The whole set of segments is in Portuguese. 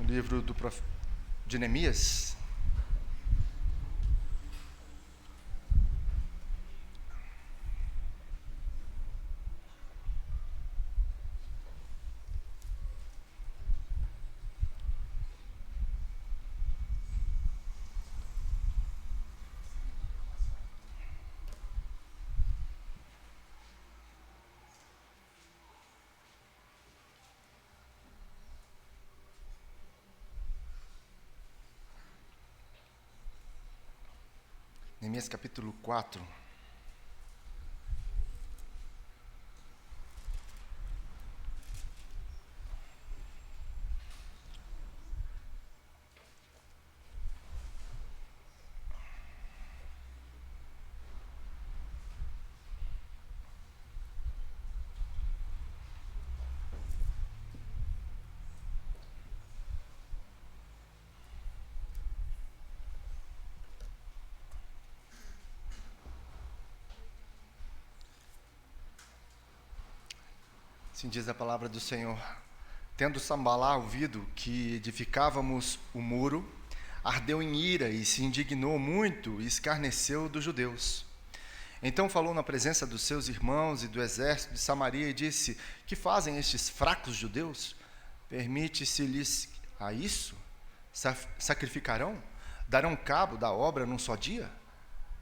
livro de Neemias. Neemias capítulo 4. Assim diz a palavra do Senhor. Tendo Sambalá ouvido que edificávamos o muro, ardeu em ira e se indignou muito e escarneceu dos judeus. Então falou na presença dos seus irmãos e do exército de Samaria e disse: Que fazem estes fracos judeus? Permite-se-lhes a isso? Sacrificarão? Darão cabo da obra num só dia?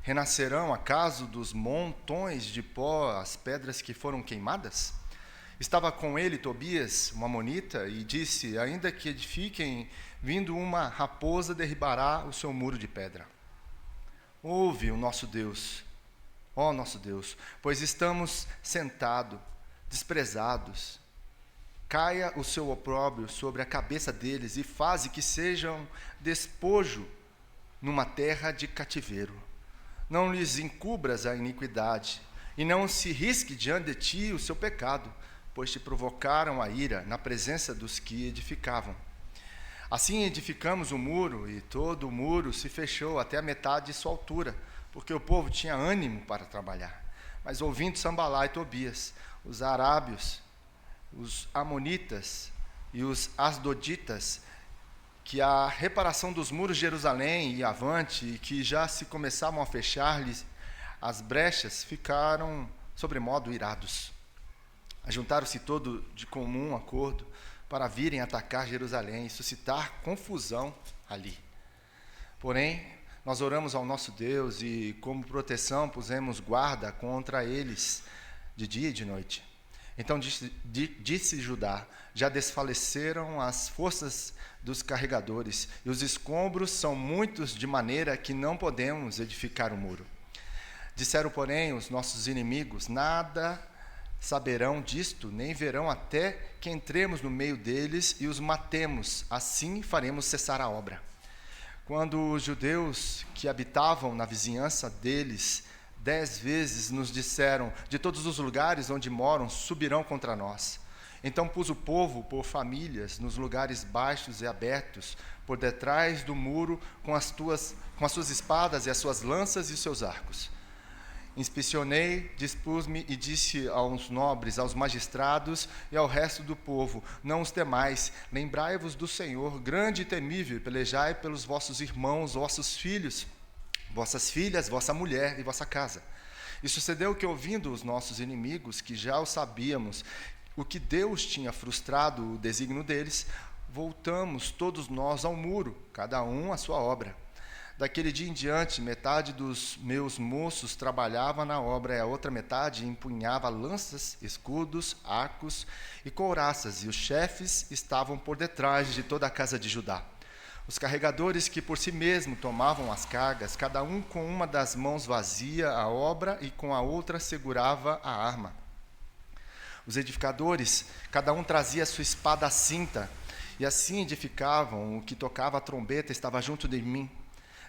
Renascerão acaso dos montões de pó as pedras que foram queimadas? Estava com ele Tobias, um amonita, e disse: Ainda que edifiquem, vindo uma raposa derribará o seu muro de pedra. Ouve o nosso Deus, ó nosso Deus, pois estamos sentados, desprezados. Caia o seu opróbrio sobre a cabeça deles e faze que sejam despojo numa terra de cativeiro. Não lhes encubras a iniquidade, e não se risque diante de ti o seu pecado, pois te provocaram a ira na presença dos que edificavam. Assim edificamos o muro, e todo o muro se fechou até a metade de sua altura, porque o povo tinha ânimo para trabalhar. Mas ouvindo Sambalá e Tobias, os arábios, os amonitas e os asdoditas, que a reparação dos muros de Jerusalém ia avante, e que já se começavam a fechar-lhes as brechas, ficaram sobremodo irados. Ajuntaram-se todos de comum acordo para virem atacar Jerusalém e suscitar confusão ali. Porém, nós oramos ao nosso Deus e, como proteção, pusemos guarda contra eles de dia e de noite. Então disse Judá: Já desfaleceram as forças dos carregadores, e os escombros são muitos, de maneira que não podemos edificar o muro. Disseram, porém, os nossos inimigos: Nada saberão disto, nem verão até que entremos no meio deles e os matemos, assim faremos cessar a obra. Quando os judeus que habitavam na vizinhança deles 10 vezes nos disseram: De todos os lugares onde moram, subirão contra nós. Então pus o povo por famílias nos lugares baixos e abertos, por detrás do muro, com as suas espadas e as suas lanças e os seus arcos. Inspecionei, dispus-me e disse aos nobres, aos magistrados e ao resto do povo: Não os temais, lembrai-vos do Senhor, grande e temível, pelejai pelos vossos irmãos, vossos filhos, vossas filhas, vossa mulher e vossa casa. E sucedeu que, ouvindo os nossos inimigos, que já o sabíamos, o que Deus tinha frustrado o desígnio deles, voltamos todos nós ao muro, cada um à sua obra. Daquele dia em diante, metade dos meus moços trabalhava na obra, e a outra metade empunhava lanças, escudos, arcos e couraças, e os chefes estavam por detrás de toda a casa de Judá. Os carregadores que por si mesmos tomavam as cargas, cada um com uma das mãos vazia a obra e com a outra segurava a arma. Os edificadores, cada um trazia a sua espada à cinta, e assim edificavam. O que tocava a trombeta estava junto de mim.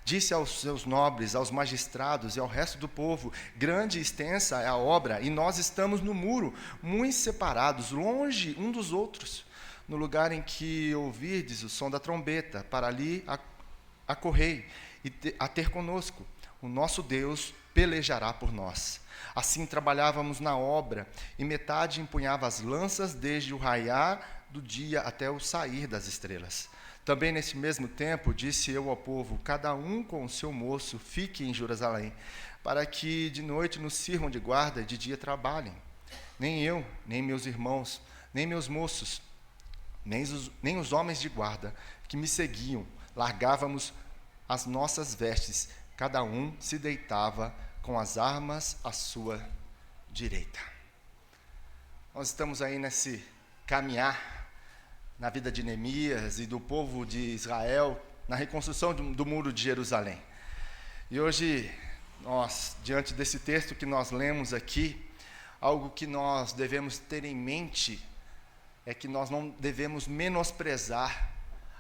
Disse aos seus nobres, aos magistrados e ao resto do povo: Grande e extensa é a obra, e nós estamos no muro, muito separados, longe um dos outros. No lugar em que ouvirdes o som da trombeta, para ali acorrei a ter conosco. O nosso Deus pelejará por nós. Assim trabalhávamos na obra, e metade empunhava as lanças desde o raiar do dia até o sair das estrelas. Também nesse mesmo tempo disse eu ao povo, cada um com o seu moço fique em Jerusalém, para que de noite nos sirvam de guarda e de dia trabalhem. Nem eu, nem meus irmãos, nem meus moços, nem os homens de guarda que me seguiam, largávamos as nossas vestes, cada um se deitava com as armas à sua direita. Nós estamos aí nesse caminhar na vida de Neemias e do povo de Israel, na reconstrução do muro de Jerusalém. E hoje, nós, diante desse texto que nós lemos aqui, algo que nós devemos ter em mente é que nós não devemos menosprezar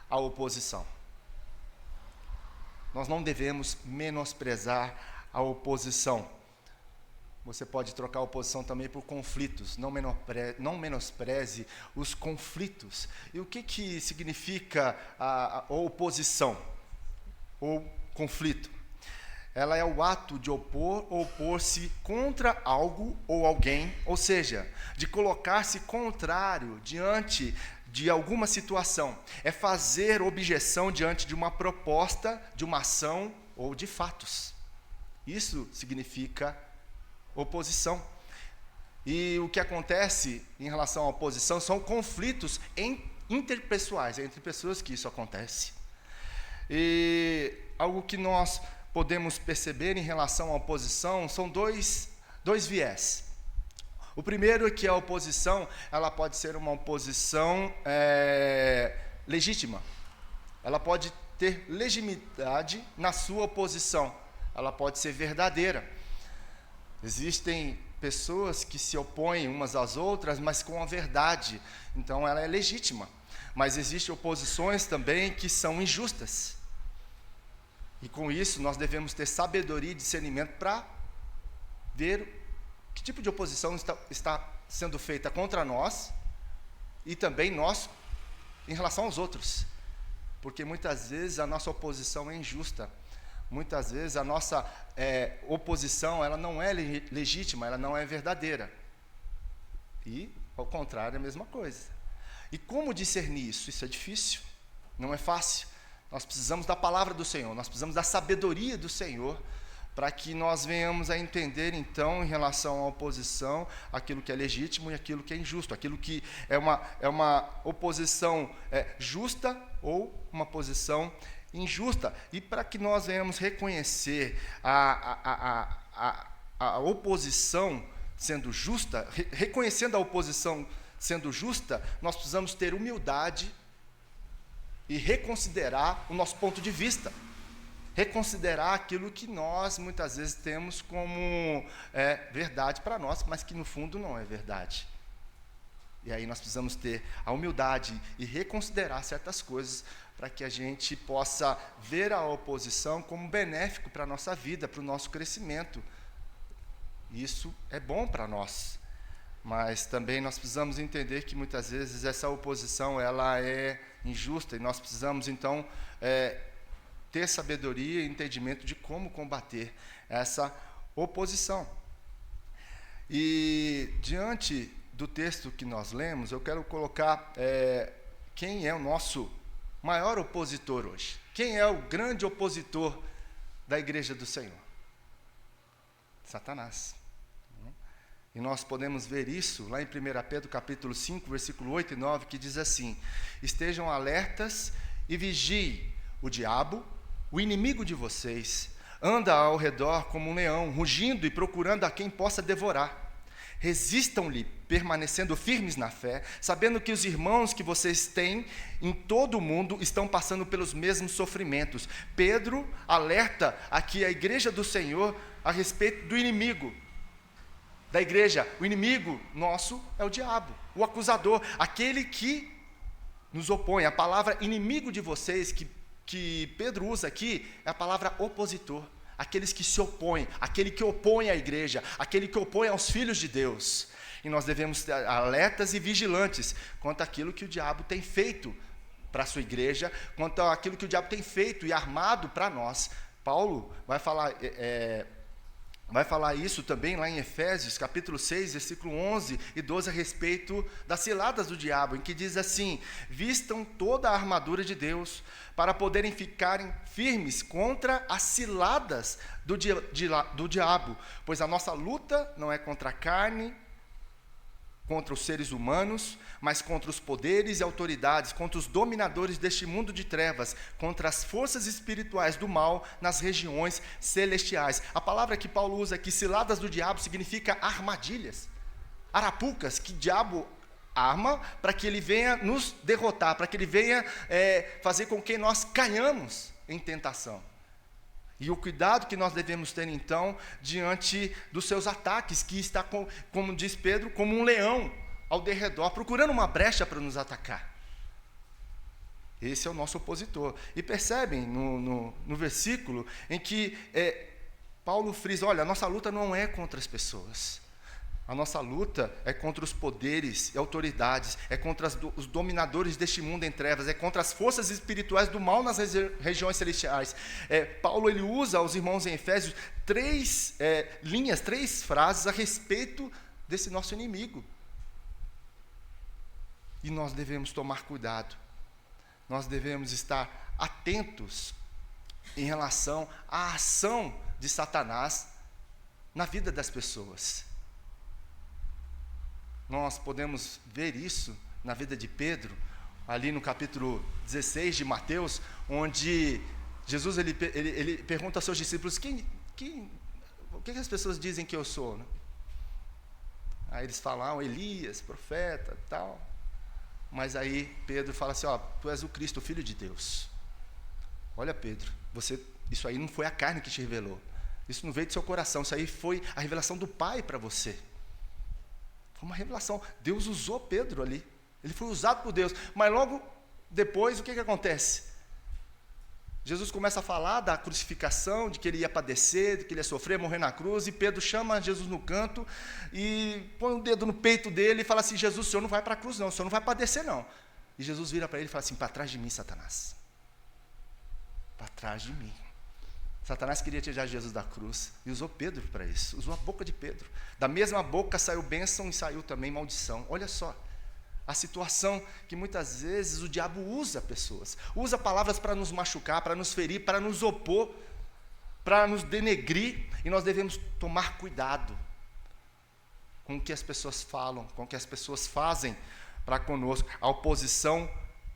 a oposição. Nós não devemos menosprezar a oposição. Você pode trocar a oposição também por conflitos. Não menospreze os conflitos. E o que significa a oposição ou conflito? Ela é o ato de opor ou opor-se contra algo ou alguém, ou seja, de colocar-se contrário diante de alguma situação. É fazer objeção diante de uma proposta, de uma ação ou de fatos. Isso significa oposição. E o que acontece em relação à oposição são conflitos interpessoais, entre pessoas que isso acontece. E algo que nós podemos perceber em relação à oposição são dois viés. O primeiro é que a oposição, ela pode ser uma oposição legítima. Ela pode ter legitimidade na sua oposição. Ela pode ser verdadeira. Existem pessoas que se opõem umas às outras, mas com a verdade. Então, ela é legítima. Mas existem oposições também que são injustas. E com isso, nós devemos ter sabedoria e discernimento para ver que tipo de oposição está sendo feita contra nós e também nós em relação aos outros. Porque muitas vezes a nossa oposição é injusta. Muitas vezes a nossa oposição ela não é legítima, ela não é verdadeira. E, ao contrário, é a mesma coisa. E como discernir isso? Isso é difícil, não é fácil. Nós precisamos da palavra do Senhor, nós precisamos da sabedoria do Senhor, para que nós venhamos a entender, então, em relação à oposição, aquilo que é legítimo e aquilo que é injusto, aquilo que é uma oposição justa ou uma posição injusta. E para que nós venhamos reconhecer a oposição sendo justa, reconhecendo a oposição sendo justa, nós precisamos ter humildade e reconsiderar o nosso ponto de vista, reconsiderar aquilo que nós muitas vezes temos como verdade para nós, mas que no fundo não é verdade. E aí nós precisamos ter a humildade e reconsiderar certas coisas para que a gente possa ver a oposição como benéfico para a nossa vida, para o nosso crescimento. Isso é bom para nós. Mas também nós precisamos entender que muitas vezes essa oposição ela é injusta e nós precisamos então ter sabedoria e entendimento de como combater essa oposição. E diante do texto que nós lemos, eu quero colocar quem é o nosso maior opositor hoje. Quem é o grande opositor da igreja do Senhor? Satanás. E nós podemos ver isso lá em 1 Pedro capítulo 5, versículo 8 e 9, que diz assim: estejam alertas e vigiem. O diabo, o inimigo de vocês, anda ao redor como um leão, rugindo e procurando a quem possa devorar. Resistam-lhe, permanecendo firmes na fé, sabendo que os irmãos que vocês têm em todo o mundo estão passando pelos mesmos sofrimentos. Pedro alerta aqui a igreja do Senhor a respeito do inimigo da igreja. O inimigo nosso é o diabo, o acusador, aquele que nos opõe. A palavra inimigo de vocês que Pedro usa aqui é a palavra opositor, aqueles que se opõem, aquele que opõe à igreja, aquele que opõe aos filhos de Deus. E nós devemos estar alertas e vigilantes quanto àquilo que o diabo tem feito para a sua igreja, quanto àquilo que o diabo tem feito e armado para nós. Paulo vai falar Vai falar isso também lá em Efésios, capítulo 6, versículo 11 e 12, a respeito das ciladas do diabo, em que diz assim: vistam toda a armadura de Deus, para poderem ficarem firmes contra as ciladas do diabo, pois a nossa luta não é contra a carne, contra os seres humanos, mas contra os poderes e autoridades, contra os dominadores deste mundo de trevas, contra as forças espirituais do mal nas regiões celestiais. A palavra que Paulo usa aqui, ciladas do diabo, significa armadilhas, arapucas que o diabo arma para que ele venha nos derrotar, para que ele venha fazer com que nós caiamos em tentação. E o cuidado que nós devemos ter, então, diante dos seus ataques, que está, como diz Pedro, como um leão ao derredor, procurando uma brecha para nos atacar. Esse é o nosso opositor. E percebem no versículo em que Paulo frisa: olha, a nossa luta não é contra as pessoas. A nossa luta é contra os poderes e autoridades, é contra os dominadores deste mundo em trevas, é contra as forças espirituais do mal nas regiões celestiais. Paulo ele usa aos irmãos em Efésios três frases a respeito desse nosso inimigo. E nós devemos tomar cuidado, nós devemos estar atentos em relação à ação de Satanás na vida das pessoas. Nós podemos ver isso na vida de Pedro, ali no capítulo 16 de Mateus, onde Jesus ele pergunta aos seus discípulos: o que as pessoas dizem que eu sou? Aí eles falam: Elias, profeta, tal. Mas aí Pedro fala assim: tu és o Cristo, o Filho de Deus. Olha, Pedro, isso aí não foi a carne que te revelou, isso não veio do seu coração, isso aí foi a revelação do Pai para você. Foi uma revelação. Deus usou Pedro ali. Ele foi usado por Deus. Mas logo depois, o que acontece? Jesus começa a falar da crucificação, de que ele ia padecer, de que ele ia sofrer, morrer na cruz, e Pedro chama Jesus no canto e põe o dedo no peito dele e fala assim: Jesus, o senhor não vai para a cruz não, o senhor não vai padecer não. E Jesus vira para ele e fala assim: para trás de mim, Satanás. Para trás de mim. Satanás queria tirar Jesus da cruz e usou Pedro para isso, usou a boca de Pedro. Da mesma boca saiu bênção e saiu também maldição. Olha só, a situação que muitas vezes o diabo usa pessoas, usa palavras para nos machucar, para nos ferir, para nos opor, para nos denegrir, e nós devemos tomar cuidado com o que as pessoas falam, com o que as pessoas fazem para conosco. A oposição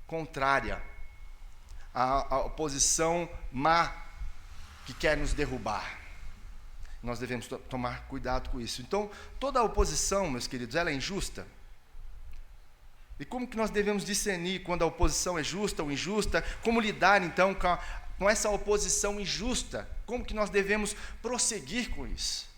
contrária, a oposição má, que quer nos derrubar. Nós devemos tomar cuidado com isso. Então, toda a oposição, meus queridos, ela é injusta. E como que nós devemos discernir quando a oposição é justa ou injusta? Como lidar, então, com essa oposição injusta? Como que nós devemos prosseguir com isso?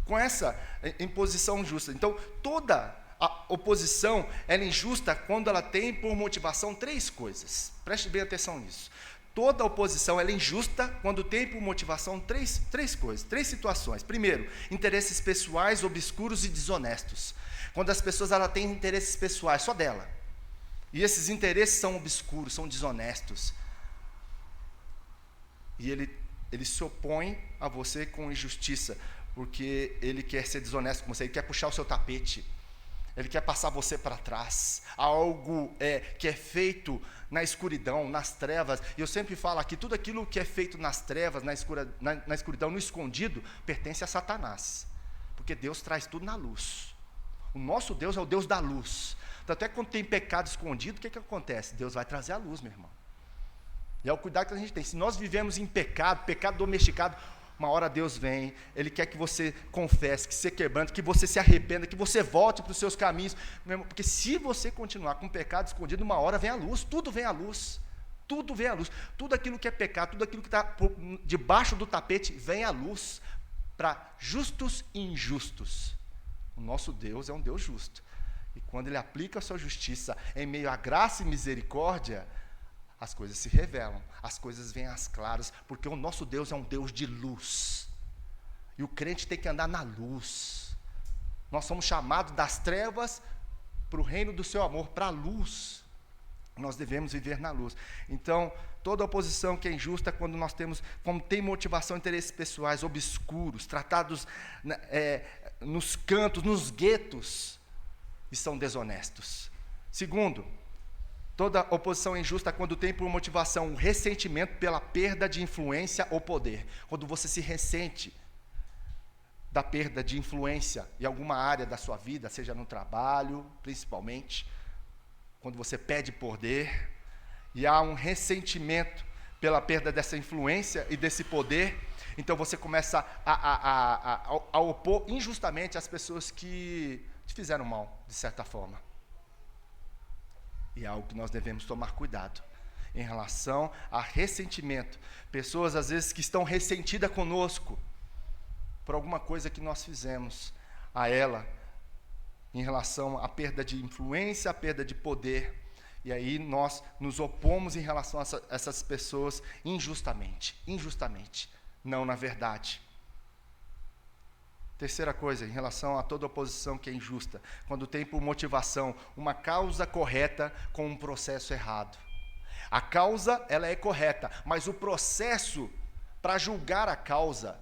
Com essa imposição injusta. Então, toda a oposição ela é injusta quando ela tem por motivação três coisas. Preste bem atenção nisso. Toda oposição ela é injusta quando tem por motivação três coisas, três situações. Primeiro, interesses pessoais, obscuros e desonestos. Quando as pessoas ela têm interesses pessoais, só dela. E esses interesses são obscuros, são desonestos. E ele se opõe a você com injustiça, porque ele quer ser desonesto com você, ele quer puxar o seu tapete. Ele quer passar você para trás, algo que é feito na escuridão, nas trevas. E eu sempre falo aqui, tudo aquilo que é feito nas trevas, na escuridão, no escondido, pertence a Satanás. Porque Deus traz tudo na luz. O nosso Deus é o Deus da luz. Tanto é que quando tem pecado escondido, o que acontece? Deus vai trazer a luz, meu irmão. E é o cuidado que a gente tem. Se nós vivemos em pecado domesticado, uma hora Deus vem, Ele quer que você confesse, que você quebrante, que você se arrependa, que você volte para os seus caminhos, porque se você continuar com o pecado escondido, uma hora vem a luz, tudo vem à luz, tudo vem à luz, tudo aquilo que é pecado, tudo aquilo que está debaixo do tapete, vem à luz, para justos e injustos. O nosso Deus é um Deus justo, e quando Ele aplica a sua justiça em meio à graça e misericórdia, as coisas se revelam, as coisas vêm às claras, porque o nosso Deus é um Deus de luz, e o crente tem que andar na luz. Nós somos chamados das trevas para o reino do seu amor, para a luz. Nós devemos viver na luz. Então, toda oposição que é injusta, quando tem motivação, interesses pessoais obscuros, tratados nos cantos, nos guetos, e são desonestos. Segundo, toda oposição é injusta quando tem por motivação o ressentimento pela perda de influência ou poder. Quando você se ressente da perda de influência em alguma área da sua vida, seja no trabalho, principalmente, quando você perde poder, e há um ressentimento pela perda dessa influência e desse poder, então você começa a opor injustamente as pessoas que te fizeram mal, de certa forma. E é algo que nós devemos tomar cuidado em relação a ressentimento. Pessoas, às vezes, que estão ressentidas conosco por alguma coisa que nós fizemos a ela, em relação à perda de influência, à perda de poder. E aí nós nos opomos em relação a essas pessoas injustamente, não na verdade. Terceira coisa, em relação a toda oposição que é injusta, quando tem por motivação uma causa correta com um processo errado. A causa, ela é correta, mas o processo para julgar a causa,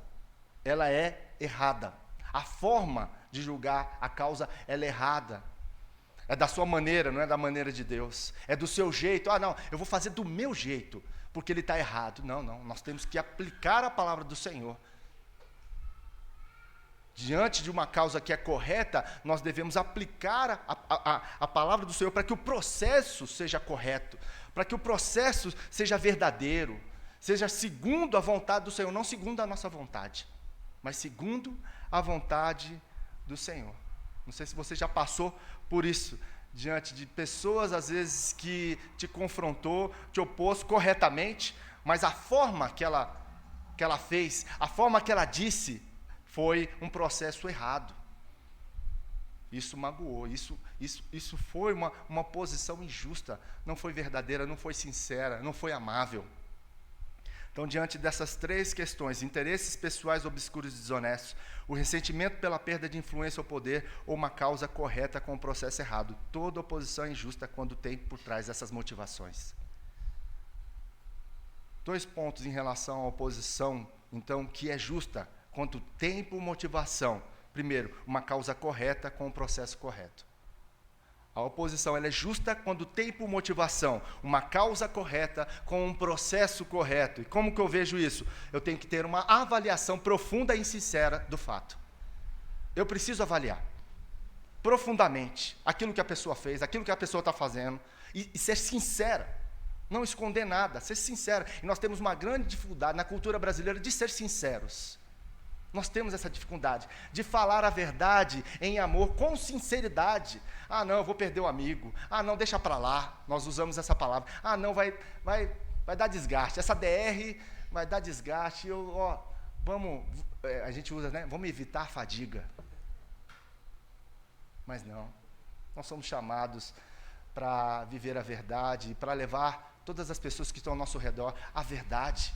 ela é errada. A forma de julgar a causa, ela é errada. É da sua maneira, não é da maneira de Deus. É do seu jeito. Não, eu vou fazer do meu jeito, porque ele está errado. Não, nós temos que aplicar a palavra do Senhor. Diante de uma causa que é correta, nós devemos aplicar a palavra do Senhor para que o processo seja correto, para que o processo seja verdadeiro, seja segundo a vontade do Senhor, não segundo a nossa vontade, mas segundo a vontade do Senhor. Não sei se você já passou por isso, diante de pessoas, às vezes, que te confrontou, te opôs corretamente, mas a forma que ela fez, a forma que ela disse, foi um processo errado. Isso magoou, isso foi uma posição injusta, não foi verdadeira, não foi sincera, não foi amável. Então, diante dessas três questões, interesses pessoais obscuros e desonestos, o ressentimento pela perda de influência ou poder, ou uma causa correta com o processo errado. Toda oposição é injusta quando tem por trás essas motivações. 2 pontos em relação à oposição, então, que é justa quando tem por motivação. Primeiro, uma causa correta com o processo correto. A oposição ela é justa quando tem por motivação uma causa correta com um processo correto. E como que eu vejo isso? Eu tenho que ter uma avaliação profunda e sincera do fato. Eu preciso avaliar profundamente aquilo que a pessoa fez, aquilo que a pessoa está fazendo, e ser sincera, não esconder nada, ser sincera. E nós temos uma grande dificuldade na cultura brasileira de ser sinceros. Nós temos essa dificuldade de falar a verdade em amor, com sinceridade. Não, eu vou perder o amigo. Não, deixa para lá. Nós usamos essa palavra. Não, vai dar desgaste. Essa DR vai dar desgaste. A gente usa, né? Vamos evitar a fadiga. Mas não. Nós somos chamados para viver a verdade, para levar todas as pessoas que estão ao nosso redor à verdade.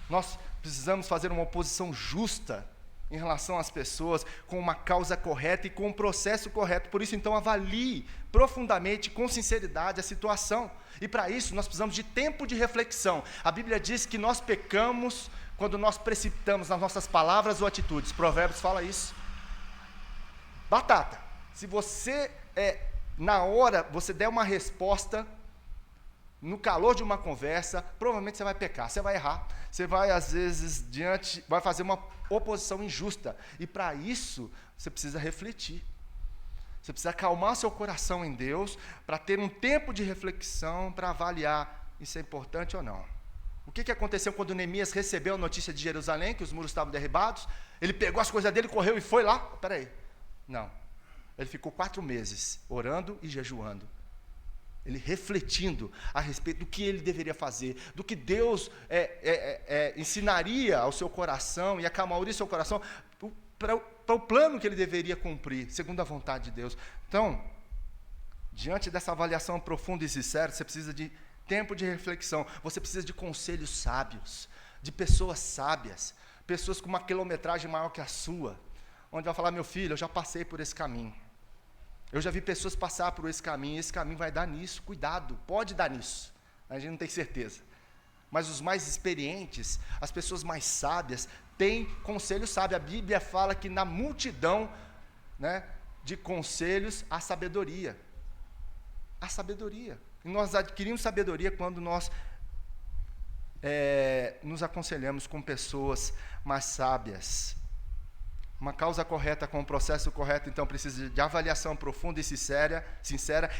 Nós precisamos fazer uma oposição justa em relação às pessoas, com uma causa correta e com um processo correto. Por isso, então, avalie profundamente, com sinceridade, a situação. E para isso, nós precisamos de tempo de reflexão. A Bíblia diz que nós pecamos quando nós precipitamos nas nossas palavras ou atitudes. Provérbios fala isso. Batata, se você, na hora, você der uma resposta, no calor de uma conversa, provavelmente você vai pecar, você vai errar, você vai, às vezes, vai fazer uma oposição injusta, e para isso, você precisa refletir, você precisa acalmar seu coração em Deus, para ter um tempo de reflexão, para avaliar, isso é importante ou não. O que aconteceu quando Neemias recebeu a notícia de Jerusalém, que os muros estavam derribados? Ele pegou as coisas dele, correu e foi lá? Não, ele ficou 4 meses, orando e jejuando, ele refletindo a respeito do que ele deveria fazer, do que Deus ensinaria ao seu coração e acalmaria seu coração para o plano que ele deveria cumprir, segundo a vontade de Deus. Então, diante dessa avaliação profunda e sincera, você precisa de tempo de reflexão, você precisa de conselhos sábios, de pessoas sábias, pessoas com uma quilometragem maior que a sua, onde vai falar: meu filho, eu já passei por esse caminho, Eu já vi pessoas passar por esse caminho vai dar nisso, cuidado, pode dar nisso, a gente não tem certeza. Mas os mais experientes, as pessoas mais sábias, têm conselho sábio. A Bíblia fala que na multidão, né, de conselhos há sabedoria. Há sabedoria. E nós adquirimos sabedoria quando nós nos aconselhamos com pessoas mais sábias. Uma causa correta com um processo correto, então, precisa de avaliação profunda e sincera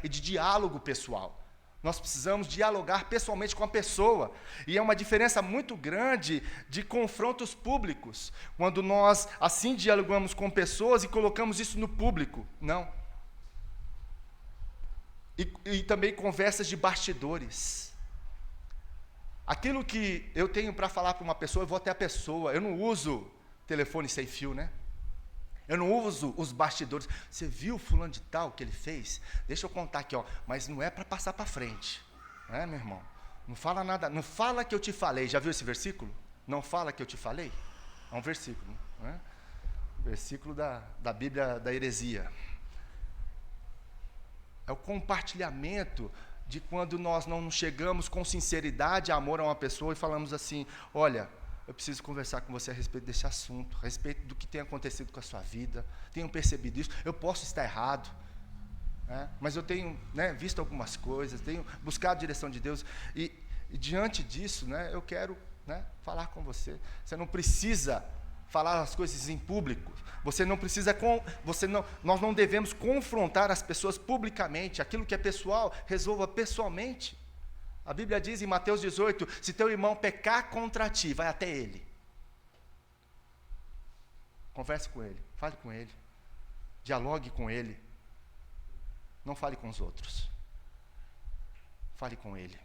e de diálogo pessoal. Nós precisamos dialogar pessoalmente com a pessoa. E é uma diferença muito grande de confrontos públicos, quando nós, assim, dialogamos com pessoas e colocamos isso no público. Não. E também conversas de bastidores. Aquilo que eu tenho para falar para uma pessoa, eu vou até a pessoa. Eu não uso telefone sem fio, né? Eu não uso os bastidores. Você viu fulano de tal que ele fez? Deixa eu contar aqui, ó. Mas não é para passar para frente, né, meu irmão? Não fala nada, não fala que eu te falei. Já viu esse versículo? Não fala que eu te falei? É um versículo, né? Versículo da Bíblia da heresia. É o compartilhamento de quando nós não chegamos com sinceridade, amor a uma pessoa e falamos assim: olha, eu preciso conversar com você a respeito desse assunto, a respeito do que tem acontecido com a sua vida, tenho percebido isso, eu posso estar errado, né? Mas eu tenho, né, visto algumas coisas, tenho buscado a direção de Deus, e diante disso, né, eu quero, né, falar com você. Você não precisa falar as coisas em público, nós não devemos confrontar as pessoas publicamente. Aquilo que é pessoal, resolva pessoalmente. A Bíblia diz em Mateus 18, se teu irmão pecar contra ti, vai até ele. Converse com ele, fale com ele, dialogue com ele. Não fale com os outros, fale com ele.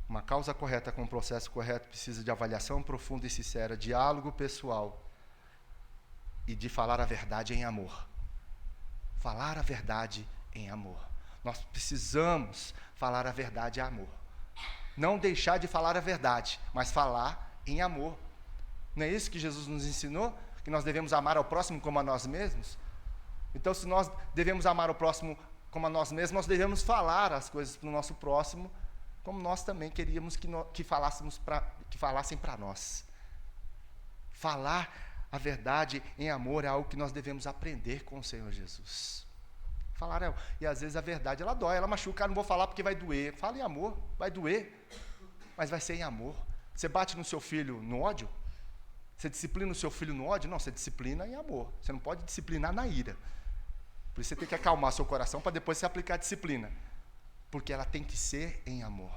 Uma causa correta com um processo correto precisa de avaliação profunda e sincera, diálogo pessoal e de falar a verdade em amor. Falar a verdade em amor. Nós precisamos falar a verdade em amor. Não deixar de falar a verdade, mas falar em amor. Não é isso que Jesus nos ensinou? Que nós devemos amar ao próximo como a nós mesmos? Então, se nós devemos amar o próximo como a nós mesmos, nós devemos falar as coisas para o nosso próximo, como nós também queríamos que falassem para nós. Falar a verdade em amor é algo que nós devemos aprender com o Senhor Jesus. E às vezes a verdade, ela dói, ela machuca. Não vou falar porque vai doer. Fala em amor, vai doer, mas vai ser em amor. Você bate no seu filho no ódio? Você disciplina o seu filho no ódio? Não, você disciplina em amor. Você não pode disciplinar na ira. Por isso você tem que acalmar seu coração para depois você aplicar a disciplina. Porque ela tem que ser em amor.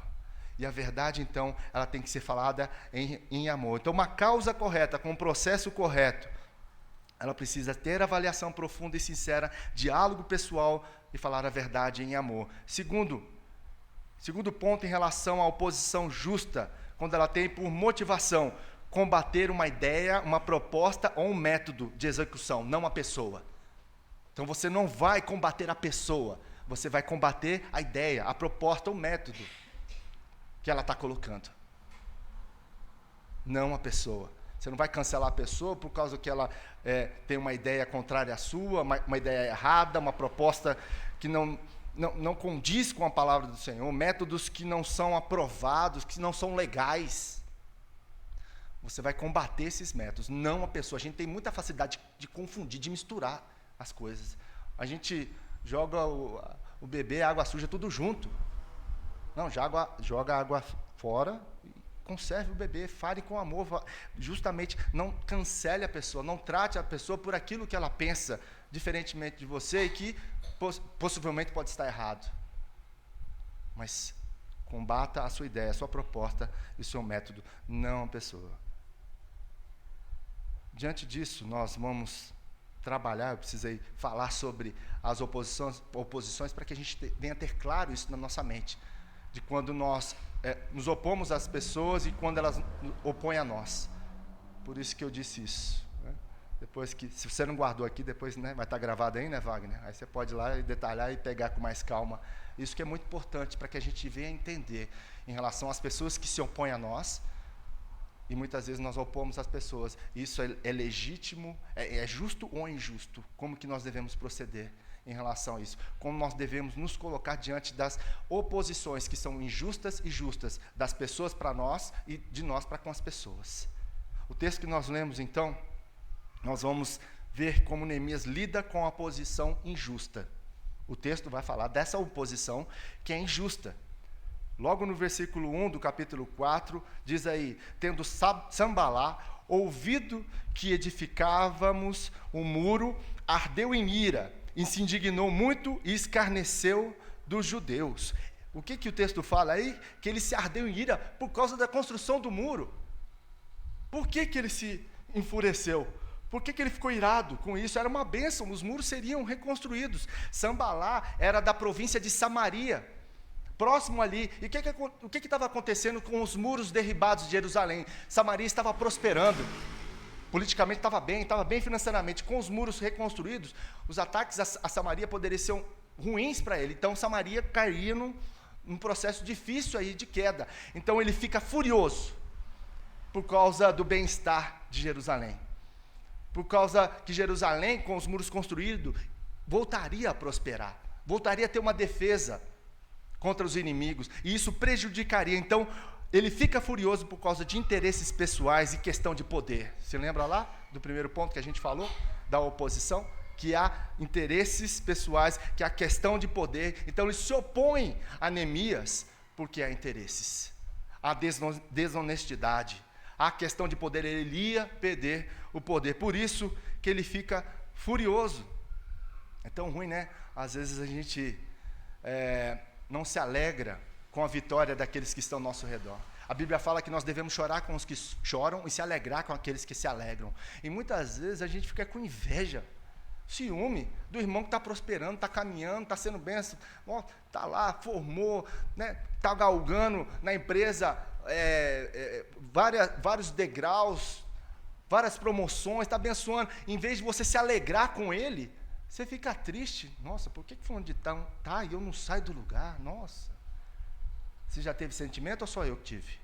E a verdade, então, ela tem que ser falada em amor. Então, uma causa correta, com um processo correto, ela precisa ter avaliação profunda e sincera, diálogo pessoal e falar a verdade em amor. Segundo ponto em relação à oposição justa, quando ela tem por motivação combater uma ideia, uma proposta ou um método de execução, não a pessoa. Então você não vai combater a pessoa, você vai combater a ideia, a proposta ou o método que ela está colocando. Não a pessoa. Você não vai cancelar a pessoa por causa que ela tem uma ideia contrária à sua, uma ideia errada, uma proposta que não condiz com a palavra do Senhor, métodos que não são aprovados, que não são legais. Você vai combater esses métodos, não a pessoa. A gente tem muita facilidade de confundir, de misturar as coisas. A gente joga o bebê, a água suja, tudo junto. Não, joga a água fora, conserve o bebê, fale com amor, justamente não cancele a pessoa, não trate a pessoa por aquilo que ela pensa diferentemente de você e que possivelmente pode estar errado. Mas combata a sua ideia, a sua proposta e o seu método, não a pessoa. Diante disso, nós vamos trabalhar, eu precisei falar sobre as oposições para que a gente venha ter claro isso na nossa mente, de quando nós nos opomos às pessoas e quando elas opõem a nós. Por isso que eu disse isso, né? Depois que, se você não guardou aqui, depois, né, vai estar gravado aí, né, Wagner? Aí você pode ir lá e detalhar e pegar com mais calma. Isso que é muito importante para que a gente venha entender em relação às pessoas que se opõem a nós E muitas vezes nós opomos as pessoas. Isso é legítimo, é justo ou injusto? Como que nós devemos proceder em relação a isso? Como nós devemos nos colocar diante das oposições que são injustas e justas, das pessoas para nós e de nós para com as pessoas? O texto que nós lemos, então, nós vamos ver como Neemias lida com a oposição injusta. O texto vai falar dessa oposição que é injusta. Logo no versículo 1 do capítulo 4, diz aí: tendo Sambalá ouvido que edificávamos o muro, ardeu em ira, e se indignou muito e escarneceu dos judeus. O que o texto fala aí? Que ele se ardeu em ira por causa da construção do muro. Por que ele se enfureceu? Por que ele ficou irado com isso? Era uma bênção, os muros seriam reconstruídos. Sambalá era da província de Samaria, próximo ali. E o que estava acontecendo com os muros derribados de Jerusalém? Samaria estava prosperando, politicamente estava bem financeiramente. Com os muros reconstruídos, os ataques a Samaria poderiam ser ruins para ele. Então Samaria cairia num processo difícil aí de queda. Então ele fica furioso por causa do bem-estar de Jerusalém, por causa que Jerusalém, com os muros construídos, voltaria a prosperar, voltaria a ter uma defesa contra os inimigos, e isso prejudicaria. Então, ele fica furioso por causa de interesses pessoais e questão de poder. Se lembra lá do primeiro ponto que a gente falou, da oposição? Que há interesses pessoais, que há questão de poder. Então, ele se opõe a Neemias porque há interesses, há desonestidade, há questão de poder. Ele ia perder o poder, por isso que ele fica furioso. É tão ruim, né? Às vezes a gente não se alegra com a vitória daqueles que estão ao nosso redor. A Bíblia fala que nós devemos chorar com os que choram e se alegrar com aqueles que se alegram. E muitas vezes a gente fica com inveja, ciúme do irmão que está prosperando, está caminhando, está sendo bênção, está lá, formou, está galgando na empresa vários degraus, várias promoções, está abençoando. Em vez de você se alegrar com ele, você fica triste. Nossa, por que fulano de tal tá e eu não saio do lugar? Nossa. Você já teve sentimento ou só eu que tive?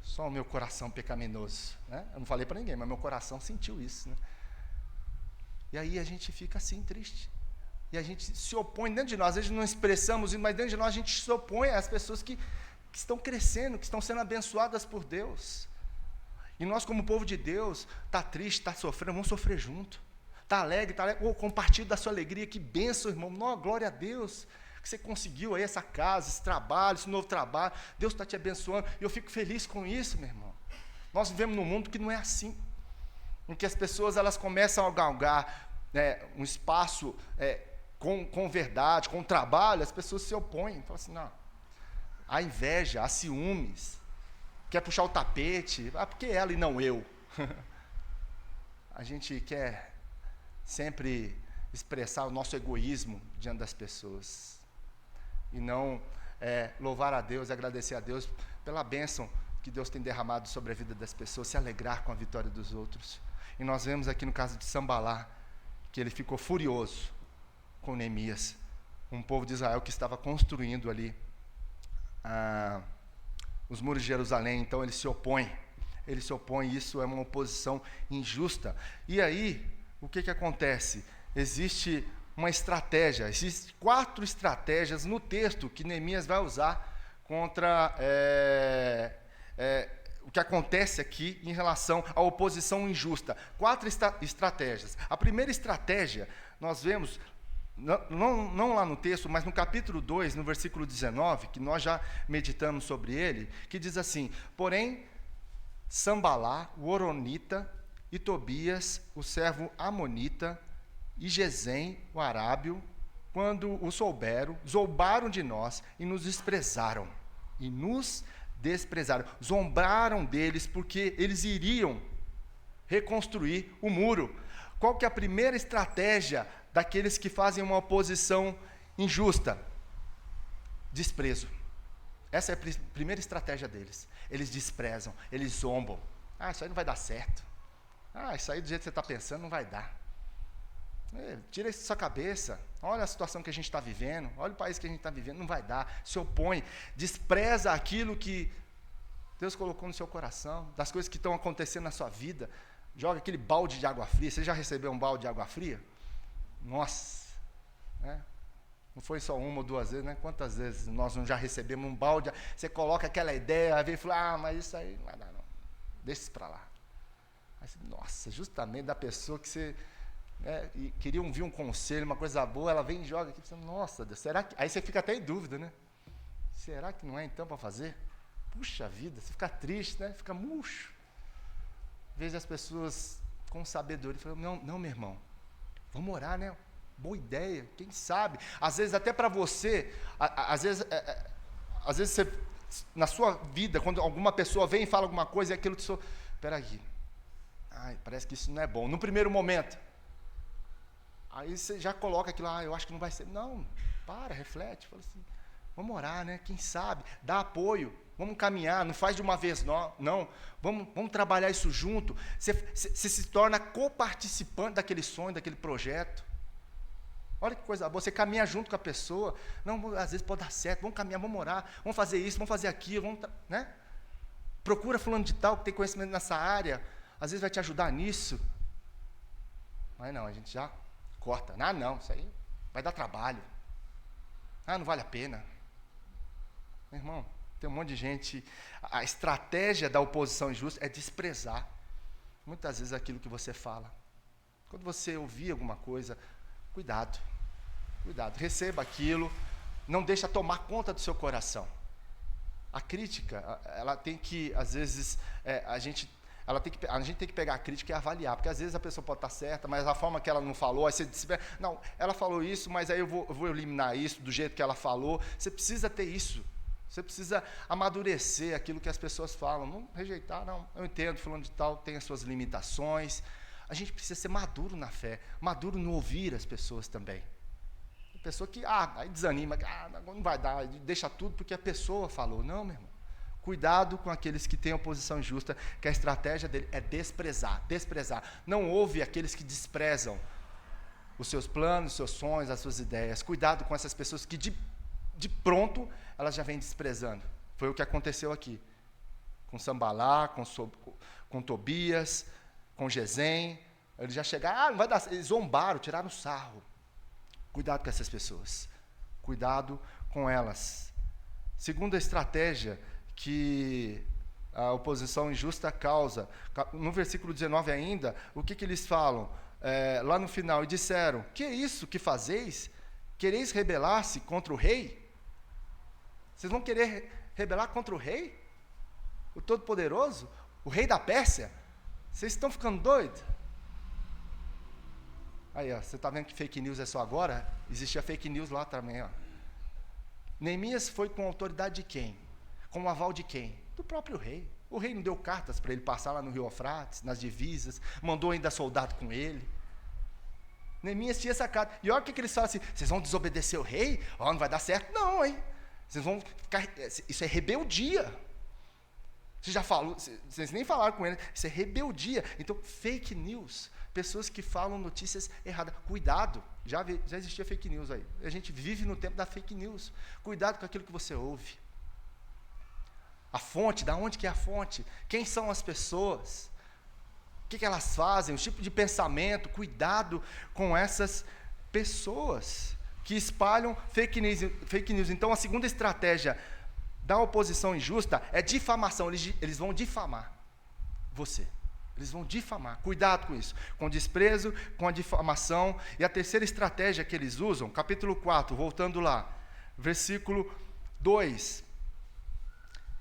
Só o meu coração pecaminoso, né? Eu não falei para ninguém, mas meu coração sentiu isso, né? E aí a gente fica assim, triste. E a gente se opõe dentro de nós. Às vezes não expressamos isso, mas dentro de nós a gente se opõe às pessoas que estão crescendo, que estão sendo abençoadas por Deus. E nós, como povo de Deus, está triste, está sofrendo, vamos sofrer junto. Está alegre, compartilhe da sua alegria. Que bênção, irmão. Não, glória a Deus que você conseguiu aí essa casa, esse trabalho, esse novo trabalho. Deus está te abençoando. E eu fico feliz com isso, meu irmão. Nós vivemos num mundo que não é assim, em que as pessoas elas começam a galgar um espaço com verdade, com trabalho. As pessoas se opõem, falam assim: não, há inveja, há ciúmes, quer puxar o tapete, por que ela e não eu? A gente quer sempre expressar o nosso egoísmo diante das pessoas, e não louvar a Deus e agradecer a Deus pela bênção que Deus tem derramado sobre a vida das pessoas, se alegrar com a vitória dos outros. E nós vemos aqui no caso de Sambalá, que ele ficou furioso com Neemias, um povo de Israel que estava construindo ali os muros de Jerusalém. Então ele se opõe, isso é uma oposição injusta. E aí, o que acontece? Existe uma estratégia, existem 4 estratégias no texto que Neemias vai usar contra o que acontece aqui em relação à oposição injusta. 4 estratégias. A primeira estratégia, nós vemos, não lá no texto, mas no capítulo 2, no versículo 19, que nós já meditamos sobre ele, que diz assim: porém, Sambalá, o horonita, e Tobias, o servo amonita, e Gesem, o arábio, quando o souberam, zombaram de nós e nos desprezaram. Zombaram deles, porque eles iriam reconstruir o muro. Qual que é a primeira estratégia daqueles que fazem uma oposição injusta? Desprezo. Essa é a primeira estratégia deles. Eles desprezam, eles zombam. Isso aí não vai dar certo. Isso aí do jeito que você está pensando não vai dar. Tira isso da sua cabeça. Olha a situação que a gente está vivendo, olha o país que a gente está vivendo, não vai dar. Se opõe, despreza aquilo que Deus colocou no seu coração, das coisas que estão acontecendo na sua vida. Joga aquele balde de água fria. Você já recebeu um balde de água fria? Nossa, né? Não foi só uma ou duas vezes, né? Quantas vezes nós não já recebemos um balde? Você coloca aquela ideia, aí vem e fala, mas isso aí não vai dar não. Deixa isso para lá. Aí você, nossa, justamente da pessoa que você e queria ouvir um conselho, uma coisa boa, ela vem e joga aqui, você, nossa Deus, será que... Aí você fica até em dúvida, né? Será que não é então para fazer? Puxa vida, você fica triste, né? Fica murcho. Veja as pessoas com sabedoria, falam, não, meu irmão, vamos orar, né? Boa ideia, quem sabe? Às vezes até para você, às vezes você, na sua vida, quando alguma pessoa vem e fala alguma coisa, e aquilo te sou, peraí, parece que isso não é bom. No primeiro momento, aí você já coloca aquilo, eu acho que não vai ser. Não, reflete, fala assim, vamos orar, né? Quem sabe? Dá apoio, vamos caminhar, não faz de uma vez, não. Vamos trabalhar isso junto. Você se torna coparticipante daquele sonho, daquele projeto. Olha que coisa boa, você caminha junto com a pessoa. Não, às vezes pode dar certo, vamos caminhar, vamos orar, vamos fazer isso, vamos fazer aquilo, né? Procura fulano de tal que tem conhecimento nessa área, às vezes vai te ajudar nisso. Mas não, a gente já corta. Não, isso aí vai dar trabalho. Não vale a pena. Meu irmão, tem um monte de gente, a estratégia da oposição injusta é desprezar, muitas vezes, aquilo que você fala. Quando você ouvir alguma coisa, cuidado, receba aquilo, não deixa tomar conta do seu coração. A crítica, ela tem que, às vezes, a gente tem que pegar a crítica e avaliar, porque às vezes a pessoa pode estar certa, mas a forma que ela não falou, aí você diz, não, ela falou isso, mas aí eu vou eliminar isso do jeito que ela falou. Você precisa ter isso, você precisa amadurecer aquilo que as pessoas falam, não rejeitar, não, eu entendo, fulano de tal tem as suas limitações. A gente precisa ser maduro na fé, maduro no ouvir as pessoas também. A pessoa que, aí desanima, não vai dar, deixa tudo porque a pessoa falou. Não, meu irmão. Cuidado com aqueles que têm oposição injusta, que a estratégia dele é desprezar. Não ouve aqueles que desprezam os seus planos, os seus sonhos, as suas ideias. Cuidado com essas pessoas que de pronto elas já vêm desprezando. Foi o que aconteceu aqui. Com Sambalá, com Tobias, com Gesem, eles já chegaram, não vai dar, eles zombaram, tiraram sarro. Cuidado com essas pessoas, cuidado com elas. Segunda estratégia que a oposição injusta causa, no versículo 19 ainda, o que eles falam? Lá no final, e disseram, que é isso que fazeis? Quereis rebelar-se contra o rei? Vocês vão querer rebelar contra o rei? O Todo-Poderoso? O rei da Pérsia? Vocês estão ficando doidos? Aí, você está vendo que fake news é só agora? Existia fake news lá também. Neemias foi com a autoridade de quem? Com o aval de quem? Do próprio rei. O rei não deu cartas para ele passar lá no Rio Eufrates, nas divisas, mandou ainda soldado com ele. Neemias tinha essa carta. E olha o que eles falam assim, vocês vão desobedecer o rei? Não vai dar certo. Não, hein? Vocês vão ficar... Isso é rebeldia. Você já falou, vocês nem falaram com ele, isso é rebeldia. Então, fake news, pessoas que falam notícias erradas. Cuidado, já existia fake news aí. A gente vive no tempo da fake news. Cuidado com aquilo que você ouve. A fonte, da onde que é a fonte? Quem são as pessoas? O que elas fazem? O tipo de pensamento? Cuidado com essas pessoas que espalham fake news. Então, a segunda estratégia da oposição injusta é difamação. Eles vão difamar você. Eles vão difamar. Cuidado com isso. Com desprezo, com a difamação. E a terceira estratégia que eles usam, capítulo 4, voltando lá, versículo 2.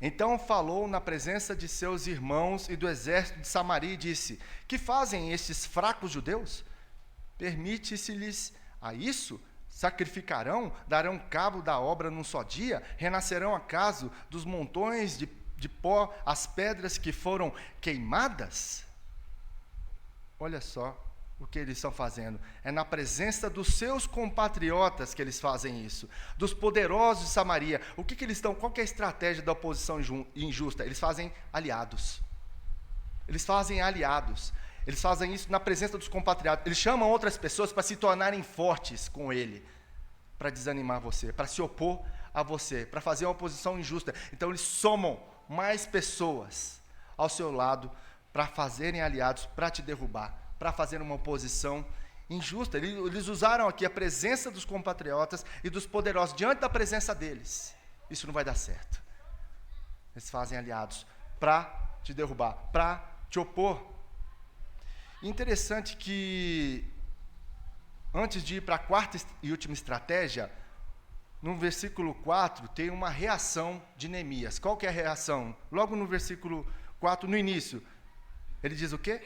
Então falou na presença de seus irmãos e do exército de Samaria e disse, que fazem estes fracos judeus? Permite-se-lhes a isso? Sacrificarão, darão cabo da obra num só dia, renascerão acaso dos montões de pó as pedras que foram queimadas? Olha só o que eles estão fazendo. É na presença dos seus compatriotas que eles fazem isso, dos poderosos de Samaria. O que eles estão? Qual que é a estratégia da oposição injusta? Eles fazem aliados. Eles fazem aliados. Eles fazem isso na presença dos compatriotas. Eles chamam outras pessoas para se tornarem fortes com ele, para desanimar você, para se opor a você, para fazer uma oposição injusta. Então eles somam mais pessoas ao seu lado para fazerem aliados, para te derrubar, para fazer uma oposição injusta. Eles usaram aqui a presença dos compatriotas e dos poderosos diante da presença deles. Isso não vai dar certo. Eles fazem aliados para te derrubar, para te opor. Interessante que, antes de ir para a quarta e última estratégia, no versículo 4, tem uma reação de Neemias. Qual que é a reação? Logo no versículo 4, no início, ele diz o quê?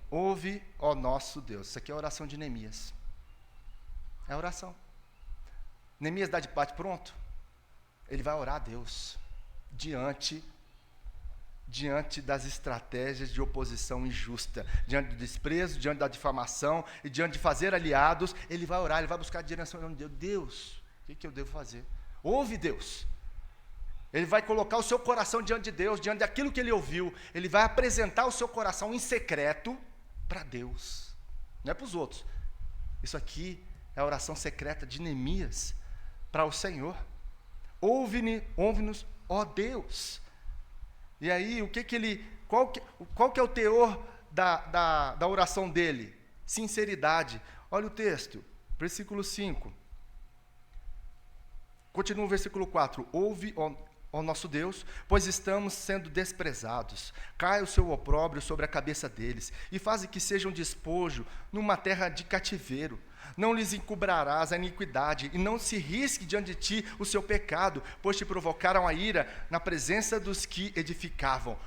Ouve, ó nosso Deus. Isso aqui é a oração de Neemias. É a oração. Neemias dá de bate pronto? Ele vai orar a Deus diante das estratégias de oposição injusta, diante do desprezo, diante da difamação e diante de fazer aliados. Ele vai orar, ele vai buscar a direção de Deus. Deus, o que eu devo fazer? Ouve, Deus. Ele vai colocar o seu coração diante de Deus, diante daquilo que ele ouviu. Ele vai apresentar o seu coração em secreto para Deus, não é para os outros. Isso aqui é a oração secreta de Neemias para o Senhor. Ouve-nos, ó Deus. E aí, qual que é o teor da oração dele? Sinceridade. Olha o texto, versículo 5. Continua o versículo 4. Ouve, ó nosso Deus, pois estamos sendo desprezados. Cai o seu opróbrio sobre a cabeça deles, e faze que sejam despojo numa terra de cativeiro. Não lhes encobrarás a iniquidade, e não se risque diante de ti o seu pecado, pois te provocaram a ira na presença dos que edificavam.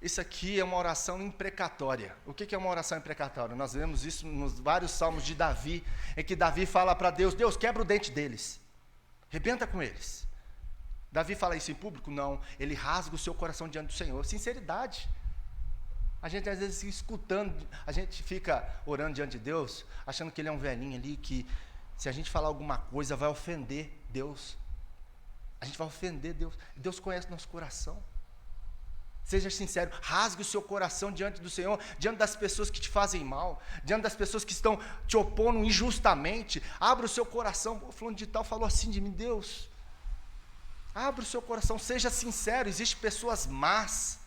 Isso aqui é uma oração imprecatória. O que é uma oração imprecatória? Nós vemos isso nos vários salmos de Davi, em que Davi fala para Deus: Deus, quebra o dente deles, rebenta com eles. Davi fala isso em público? Não. Ele rasga o seu coração diante do Senhor. Sinceridade. A gente às vezes escutando, a gente fica orando diante de Deus, achando que ele é um velhinho ali, que se a gente falar alguma coisa vai ofender Deus. A gente vai ofender Deus. Deus conhece nosso coração. Seja sincero, rasgue o seu coração diante do Senhor, diante das pessoas que te fazem mal, diante das pessoas que estão te opondo injustamente. Abra o seu coração. O fulano de tal falou assim de mim. Deus, abra o seu coração, seja sincero. Existem pessoas más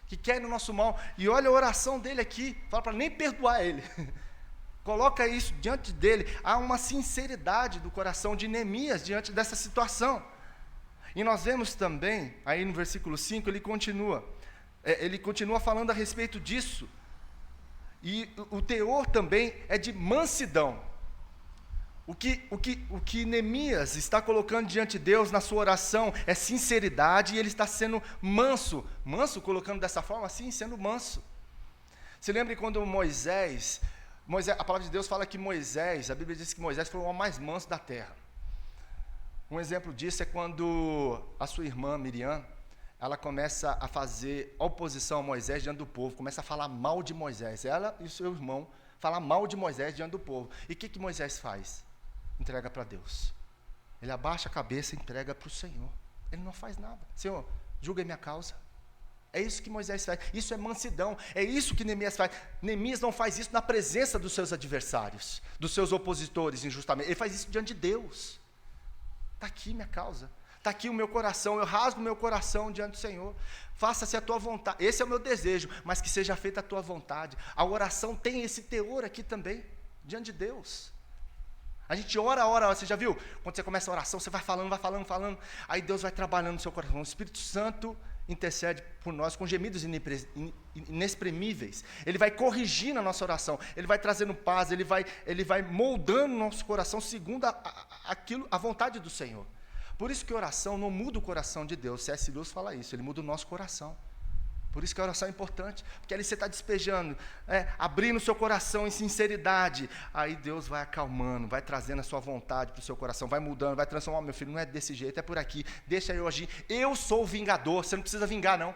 que querem o nosso mal. E olha a oração dele aqui, fala para nem perdoar ele. Coloca isso diante dele. Há uma sinceridade do coração de Neemias diante dessa situação. E nós vemos também, aí no versículo 5, ele continua falando a respeito disso. E o teor também é de mansidão. O que Neemias está colocando diante de Deus na sua oração é sinceridade, e ele está sendo manso, colocando dessa forma assim, sendo manso. Se lembre quando Moisés, a palavra de Deus fala que Moisés, a Bíblia diz que Moisés foi o homem mais manso da terra. Um exemplo disso é quando a sua irmã Miriam, ela começa a fazer oposição a Moisés diante do povo, começa a falar mal de Moisés. Ela e o seu irmão falam mal de Moisés diante do povo. E o que Moisés faz? Entrega para Deus. Ele abaixa a cabeça e entrega para o Senhor. Ele não faz nada. Senhor, julga a minha causa. É isso que Moisés faz. Isso é mansidão. É isso que Neemias faz. Neemias não faz isso na presença dos seus adversários, dos seus opositores injustamente. Ele faz isso diante de Deus. Está aqui minha causa. Está aqui o meu coração. Eu rasgo o meu coração diante do Senhor. Faça-se a tua vontade. Esse é o meu desejo, mas que seja feita a tua vontade. A oração tem esse teor aqui também, diante de Deus. A gente ora, você já viu? Quando você começa a oração, você vai falando, aí Deus vai trabalhando no seu coração. O Espírito Santo intercede por nós com gemidos inexprimíveis. Ele vai corrigindo a nossa oração, ele vai trazendo paz, ele vai moldando o nosso coração segundo a vontade do Senhor. Por isso que a oração não muda o coração de Deus. C.S. Lewis fala isso, ele muda o nosso coração. Por isso que a oração é importante, porque ali você está despejando, abrindo o seu coração em sinceridade, aí Deus vai acalmando, vai trazendo a sua vontade para o seu coração, vai mudando, vai transformando. Meu filho, não é desse jeito, é por aqui, deixa eu agir. Eu sou o vingador. Você não precisa vingar, não.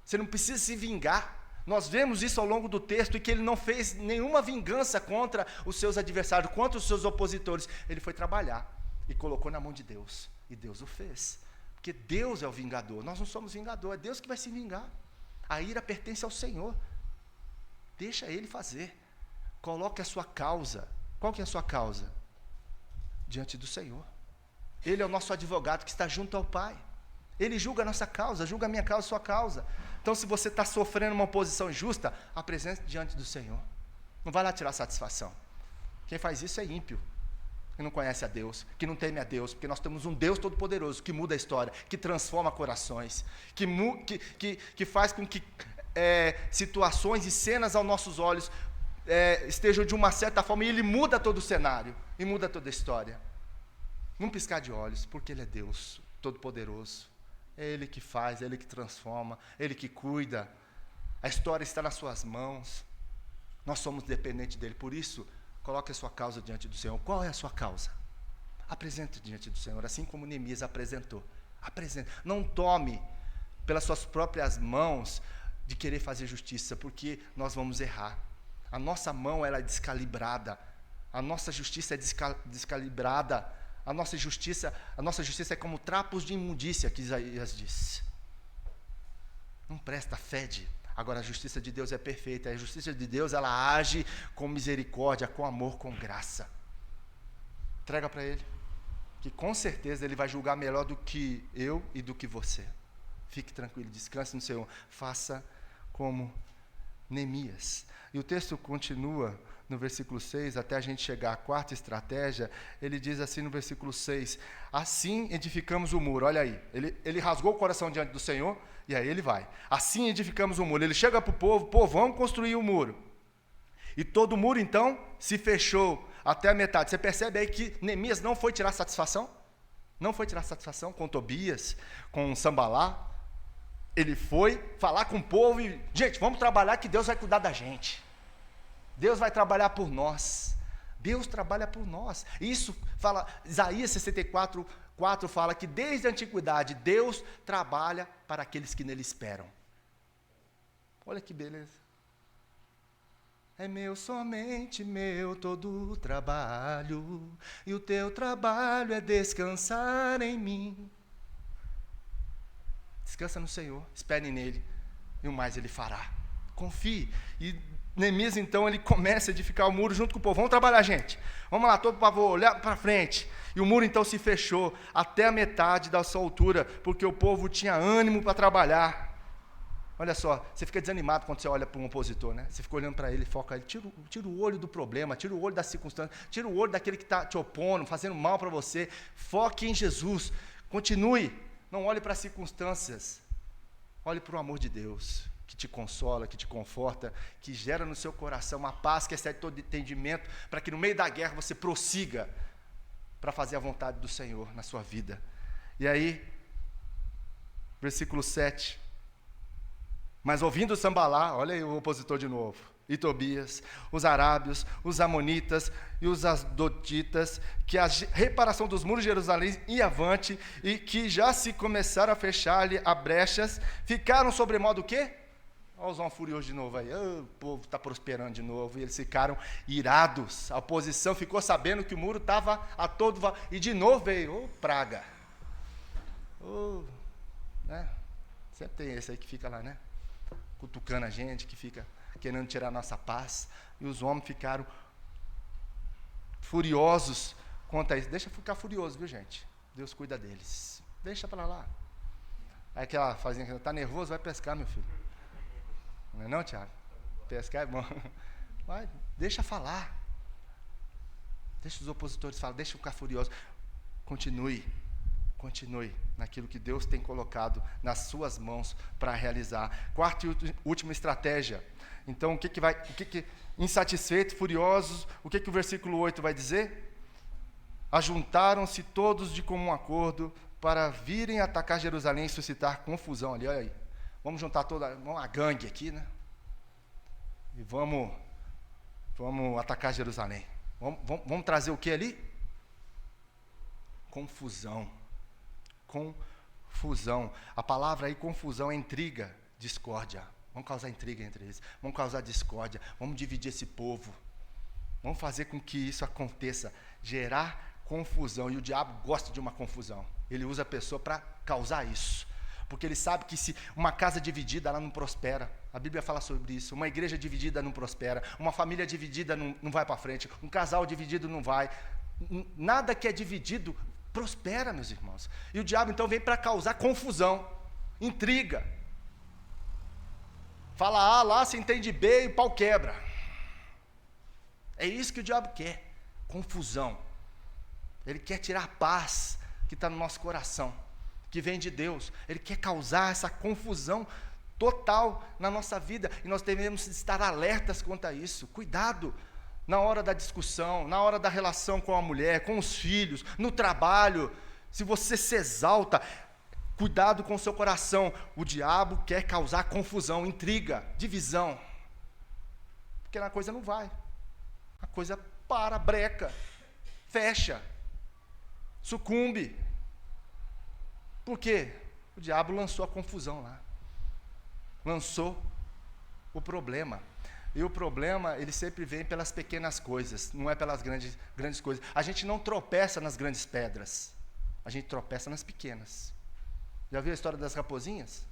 Você não precisa se vingar. Nós vemos isso ao longo do texto, e que ele não fez nenhuma vingança contra os seus adversários, contra os seus opositores. Ele foi trabalhar e colocou na mão de Deus, e Deus o fez. Porque Deus é o vingador, nós não somos vingador, é Deus que vai se vingar. A ira pertence ao Senhor. Deixa Ele fazer. Coloque a sua causa. Qual que é a sua causa? Diante do Senhor. Ele é o nosso advogado que está junto ao Pai. Ele julga a nossa causa, julga a minha causa, a sua causa. Então, se você está sofrendo uma oposição injusta, apresente diante do Senhor. Não vai lá tirar satisfação. Quem faz isso é ímpio, que não conhece a Deus, que não teme a Deus, porque nós temos um Deus todo-poderoso, que muda a história, que transforma corações, que faz com que situações e cenas aos nossos olhos estejam de uma certa forma, e Ele muda todo o cenário, e muda toda a história. Num piscar de olhos, porque Ele é Deus todo-poderoso. É Ele que faz, é Ele que transforma, é Ele que cuida. A história está nas suas mãos. Nós somos dependentes dEle. Por isso, coloque a sua causa diante do Senhor. Qual é a sua causa? Apresente diante do Senhor, assim como Neemias apresentou. Apresente. Não tome pelas suas próprias mãos de querer fazer justiça, porque nós vamos errar. A nossa mão ela é descalibrada. A nossa justiça é descalibrada. A nossa justiça é como trapos de imundícia, que Isaías diz. Não presta, fede. Agora, a justiça de Deus é perfeita. A justiça de Deus, ela age com misericórdia, com amor, com graça. Entrega para Ele, que com certeza Ele vai julgar melhor do que eu e do que você. Fique tranquilo, descanse no Senhor. Faça como Neemias. E o texto continua no versículo 6, até a gente chegar à quarta estratégia. Ele diz assim no versículo 6, assim edificamos o muro. Olha aí, ele rasgou o coração diante do Senhor, e aí ele vai. Assim edificamos o muro. Ele chega para o povo, vamos construir o muro. E todo o muro, então, se fechou até a metade. Você percebe aí que Neemias não foi tirar satisfação? Não foi tirar satisfação com Tobias, com Sambalá. Ele foi falar com o povo e, gente, vamos trabalhar que Deus vai cuidar da gente. Deus vai trabalhar por nós. Deus trabalha por nós. Isso fala, Isaías 64:4 fala que desde a antiguidade Deus trabalha para aqueles que nele esperam. Olha que beleza. É meu, somente meu, todo o trabalho, e o teu trabalho é descansar em mim. Descansa no Senhor, espere nele, e o mais ele fará. Confie. E Neemias, então, ele começa a edificar o muro junto com o povo. Vamos trabalhar, gente. Vamos lá, todo o povo olhar para frente. E o muro, então, se fechou até a metade da sua altura, porque o povo tinha ânimo para trabalhar. Olha só, você fica desanimado quando você olha para um opositor, né? Você fica olhando para ele, foca ele, tira o olho do problema, tira o olho da circunstância, tira o olho daquele que está te opondo, fazendo mal para você. Foque em Jesus. Continue. Não olhe para as circunstâncias. Olhe para o amor de Deus, que te consola, que te conforta, que gera no seu coração uma paz que excede todo entendimento, para que no meio da guerra você prossiga para fazer a vontade do Senhor na sua vida. E aí, versículo 7. Mas ouvindo Sambalá, olha aí o opositor de novo, e Tobias, os arábios, os amonitas e os asdotitas, que a reparação dos muros de Jerusalém ia avante, e que já se começaram a fechar-lhe a brechas, ficaram sobremodo o quê? Olha os homens furiosos de novo aí, o povo está prosperando de novo, e eles ficaram irados. A oposição ficou sabendo que o muro estava a todo vapor, e de novo veio, praga. Né? Sempre tem esse aí que fica lá, né? Cutucando a gente, que fica querendo tirar a nossa paz. E os homens ficaram furiosos quanto a isso. Deixa ficar furioso, viu, gente? Deus cuida deles. Deixa para lá. Aí aquela fazinha que está nervoso, vai pescar, meu filho. Não é não, Tiago? Pescar é bom. Vai, deixa falar. Deixa os opositores falar, deixa ficar furioso. Continue naquilo que Deus tem colocado nas suas mãos para realizar. Quarta e última estratégia. Então, insatisfeitos, furiosos, o que o versículo 8 vai dizer? Ajuntaram-se todos de comum acordo para virem atacar Jerusalém e suscitar confusão ali, olha aí. Vamos juntar toda uma gangue aqui, né? E vamos atacar Jerusalém. Vamos trazer o que ali? Confusão. A palavra aí, confusão, é intriga, discórdia. Vamos causar intriga entre eles. Vamos causar discórdia. Vamos dividir esse povo. Vamos fazer com que isso aconteça. Gerar confusão. E o diabo gosta de uma confusão. Ele usa a pessoa para causar isso. Porque ele sabe que se uma casa dividida, ela não prospera. A Bíblia fala sobre isso. Uma igreja dividida não prospera. Uma família dividida não vai para frente. Um casal dividido não vai. Nada que é dividido prospera, meus irmãos. E o diabo então vem para causar confusão, intriga. Fala A lá, se entende B e o pau quebra. É isso que o diabo quer, confusão. Ele quer tirar a paz que está no nosso coração, que vem de Deus. Ele quer causar essa confusão total na nossa vida, e nós devemos estar alertas quanto a isso. Cuidado na hora da discussão, na hora da relação com a mulher, com os filhos, no trabalho. Se você se exalta, cuidado com o seu coração. O diabo quer causar confusão, intriga, divisão, porque a coisa não vai, a coisa para, breca, fecha, sucumbe. Por quê? O diabo lançou a confusão lá, lançou o problema. E o problema, ele sempre vem pelas pequenas coisas, não é pelas grandes coisas. A gente não tropeça nas grandes pedras, a gente tropeça nas pequenas. Já viu a história das raposinhas?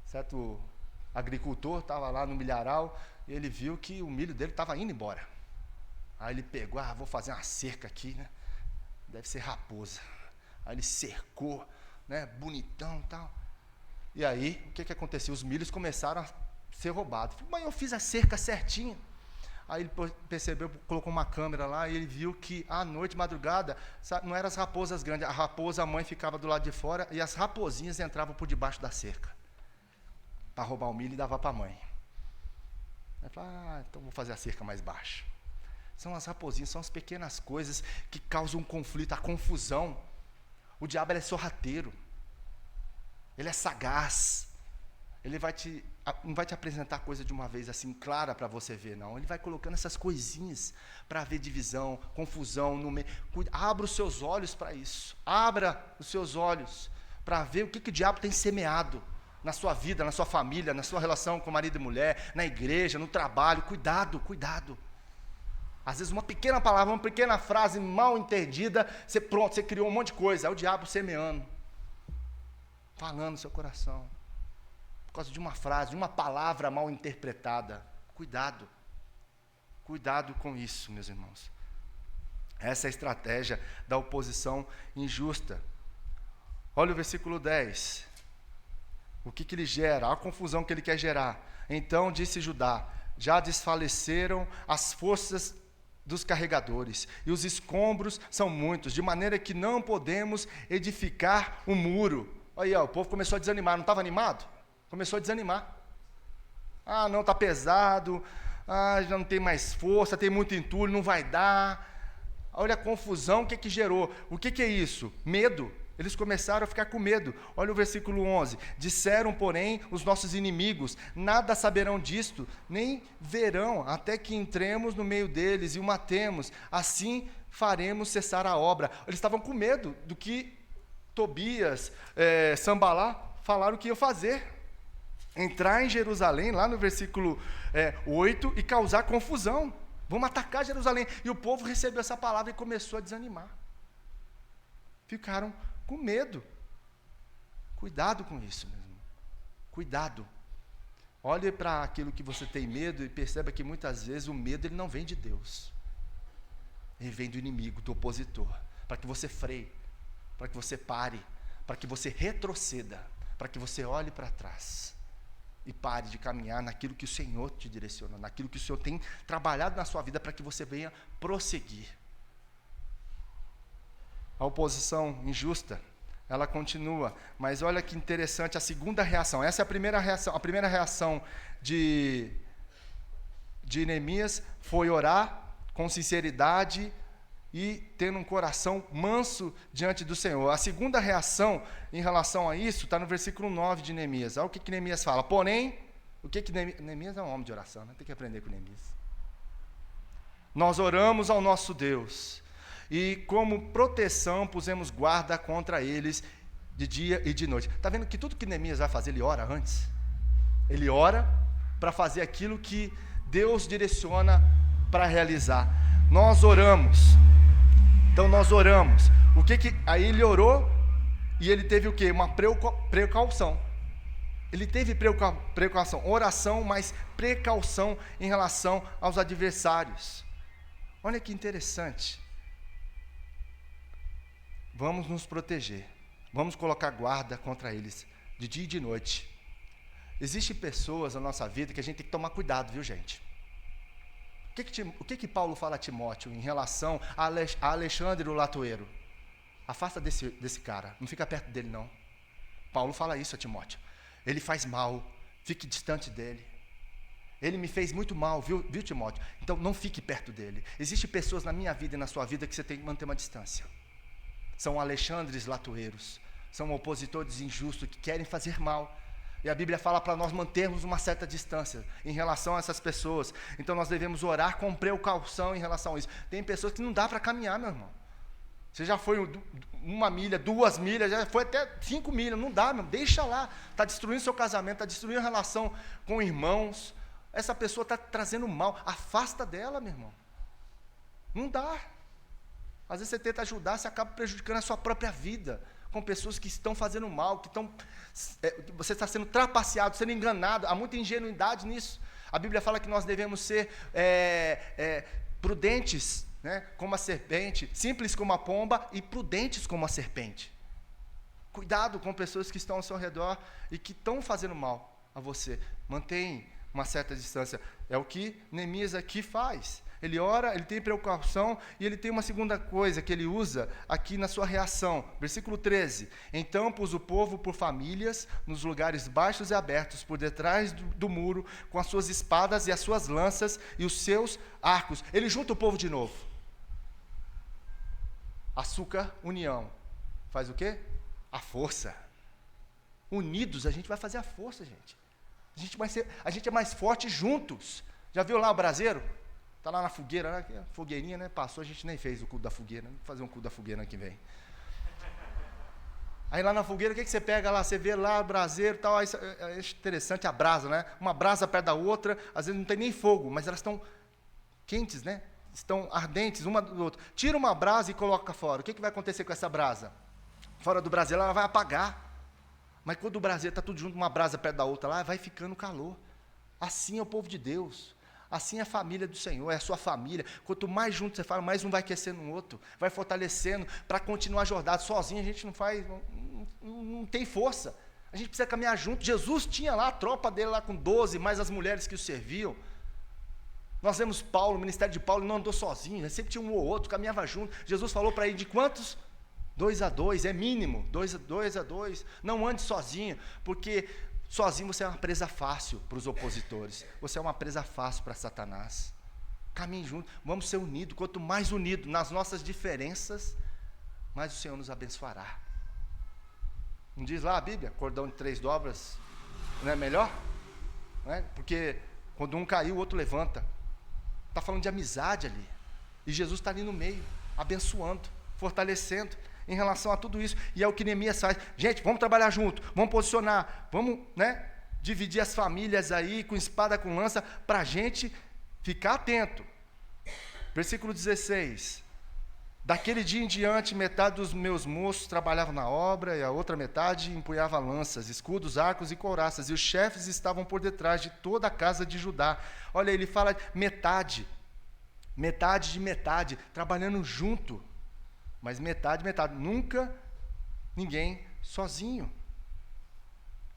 Certo agricultor estava lá no milharal, e ele viu que o milho dele estava indo embora. Aí ele pegou, vou fazer uma cerca aqui, né? Deve ser raposa. Aí ele cercou, né? Bonitão e tal. E aí, o que aconteceu? Os milhos começaram a ser roubados. Mas eu fiz a cerca certinha. Aí ele percebeu, colocou uma câmera lá, e ele viu que à noite, madrugada, não eram as raposas grandes, a raposa, a mãe, ficava do lado de fora, e as raposinhas entravam por debaixo da cerca para roubar o milho e dava para a mãe. Aí falou, então vou fazer a cerca mais baixa. São as raposinhas, são as pequenas coisas que causam um conflito, a confusão. O diabo, ele é sorrateiro, ele é sagaz, ele não vai te apresentar coisa de uma vez assim clara para você ver, não. Ele vai colocando essas coisinhas para ver divisão, confusão no meio. Abra os seus olhos para isso, abra os seus olhos para ver o que o diabo tem semeado na sua vida, na sua família, na sua relação com marido e mulher, na igreja, no trabalho. Cuidado, cuidado. Às vezes uma pequena palavra, uma pequena frase mal entendida, você criou um monte de coisa. É o diabo semeando, falando no seu coração, por causa de uma frase, de uma palavra mal interpretada. Cuidado, cuidado com isso, meus irmãos. Essa é a estratégia da oposição injusta. Olha o versículo 10. O que ele gera, a confusão que ele quer gerar. Então disse Judá, já desfaleceram as forças dos carregadores, e os escombros são muitos, de maneira que não podemos edificar o muro. Aí, o povo começou a desanimar, não estava animado? Começou a desanimar. Não, está pesado, já não tem mais força, tem muito entulho, não vai dar. Olha a confusão, o que gerou? O que é isso? Medo. Eles começaram a ficar com medo. Olha o versículo 11. Disseram, porém, os nossos inimigos, nada saberão disto, nem verão, até que entremos no meio deles e o matemos. Assim faremos cessar a obra. Eles estavam com medo do que Tobias, Sambalá, falaram que iam fazer. Entrar em Jerusalém, lá no versículo 8, e causar confusão. Vamos atacar Jerusalém. E o povo recebeu essa palavra e começou a desanimar. Ficaram com medo. Cuidado com isso, meu irmão. Cuidado. Olhe para aquilo que você tem medo e perceba que muitas vezes o medo, ele não vem de Deus. Ele vem do inimigo, do opositor. Para que você freie, para que você pare, para que você retroceda, para que você olhe para trás e pare de caminhar naquilo que o Senhor te direciona, naquilo que o Senhor tem trabalhado na sua vida, para que você venha prosseguir. A oposição injusta, ela continua, mas olha que interessante a segunda reação. Essa é a primeira reação de Neemias foi orar com sinceridade e tendo um coração manso diante do Senhor. A segunda reação em relação a isso está no versículo 9 de Neemias. Olha o que Neemias fala. Porém, Neemias é um homem de oração, né? Tem que aprender com Neemias. Nós oramos ao nosso Deus, e como proteção pusemos guarda contra eles de dia e de noite. Está vendo que tudo que Neemias vai fazer, ele ora antes? Ele ora para fazer aquilo que Deus direciona para realizar. Nós oramos. Então nós oramos. Aí ele orou e ele teve o quê? Uma precaução. Ele teve precaução, oração, mas precaução em relação aos adversários. Olha que interessante. vamos nos proteger. Vamos colocar guarda contra eles, de dia e de noite. Existem pessoas na nossa vida que a gente tem que tomar cuidado, viu, gente? O que Paulo fala a Timóteo em relação a Alexandre o latoeiro? Afasta desse cara, não fica perto dele não. Paulo fala isso a Timóteo. Ele faz mal, fique distante dele. Ele me fez muito mal, viu, Timóteo? Então não fique perto dele. Existem pessoas na minha vida e na sua vida que você tem que manter uma distância. São Alexandres latoeiros, são opositores injustos que querem fazer mal. E a Bíblia fala para nós mantermos uma certa distância em relação a essas pessoas. Então nós devemos orar com precaução em relação a isso. Tem pessoas que não dá para caminhar, meu irmão. Você já foi 1 milha, 2 milhas, já foi até 5 milhas, não dá, meu, deixa lá. Está destruindo seu casamento, está destruindo a relação com irmãos. Essa pessoa está trazendo mal, afasta dela, meu irmão. Não dá. Às vezes você tenta ajudar, você acaba prejudicando a sua própria vida, com pessoas que estão fazendo mal, que estão, você está sendo trapaceado, sendo enganado, há muita ingenuidade nisso. A Bíblia fala que nós devemos ser prudentes, né, como a serpente, simples como a pomba e prudentes como a serpente. Cuidado com pessoas que estão ao seu redor e que estão fazendo mal a você. Mantenha uma certa distância. É o que Neemias aqui faz. Ele ora, ele tem preocupação, e ele tem uma segunda coisa que ele usa aqui na sua reação. Versículo 13. Então pôs o povo por famílias, nos lugares baixos e abertos, por detrás do muro, com as suas espadas e as suas lanças e os seus arcos. Ele junta o povo de novo. Açúcar, união. Faz o quê? A força. Unidos, a gente vai fazer a força, gente. A gente é mais forte juntos. Já viu lá o braseiro? Está lá na fogueira, né? Fogueirinha, né? Passou, a gente nem fez o culto da fogueira. Vamos fazer um culto da fogueira ano que vem. Aí lá na fogueira, o que você pega lá? Você vê lá o braseiro e tal. Aí é interessante a brasa, né? Uma brasa perto da outra, às vezes não tem nem fogo, mas elas estão quentes, né? Estão ardentes uma do outro. Tira uma brasa e coloca fora. O que vai acontecer com essa brasa? Fora do braseiro, ela vai apagar. Mas quando o braseiro está tudo junto, uma brasa perto da outra lá, vai ficando calor. Assim é o povo de Deus. Assim é a família do Senhor, é a sua família. Quanto mais junto você fala, mais um vai aquecendo o outro, vai fortalecendo para continuar a jornada. Sozinho a gente não faz, não tem força. A gente precisa caminhar junto. Jesus tinha lá a tropa dele lá com 12, mais as mulheres que o serviam. Nós vemos Paulo, o ministério de Paulo, não andou sozinho, ele sempre tinha um ou outro, caminhava junto. Jesus falou para ele, de quantos? 2 a 2, é mínimo, 2 a 2. Não ande sozinho, porque sozinho você é uma presa fácil para os opositores. Você é uma presa fácil para Satanás. Caminhe junto, vamos ser unidos. Quanto mais unidos nas nossas diferenças, mais o Senhor nos abençoará. Não diz lá a Bíblia, cordão de 3 dobras, não é melhor? Não é? Porque quando um caiu, o outro levanta. Está falando de amizade ali. E Jesus está ali no meio, abençoando, fortalecendo em relação a tudo isso. E é o que Neemias faz. Gente, vamos trabalhar junto, vamos posicionar, vamos, né, dividir as famílias aí com espada, com lança, para a gente ficar atento. Versículo 16. Daquele dia em diante, metade dos meus moços trabalhavam na obra, e a outra metade empunhava lanças, escudos, arcos e couraças, e os chefes estavam por detrás de toda a casa de Judá. Olha, ele fala metade de metade, trabalhando junto, mas metade, nunca ninguém sozinho,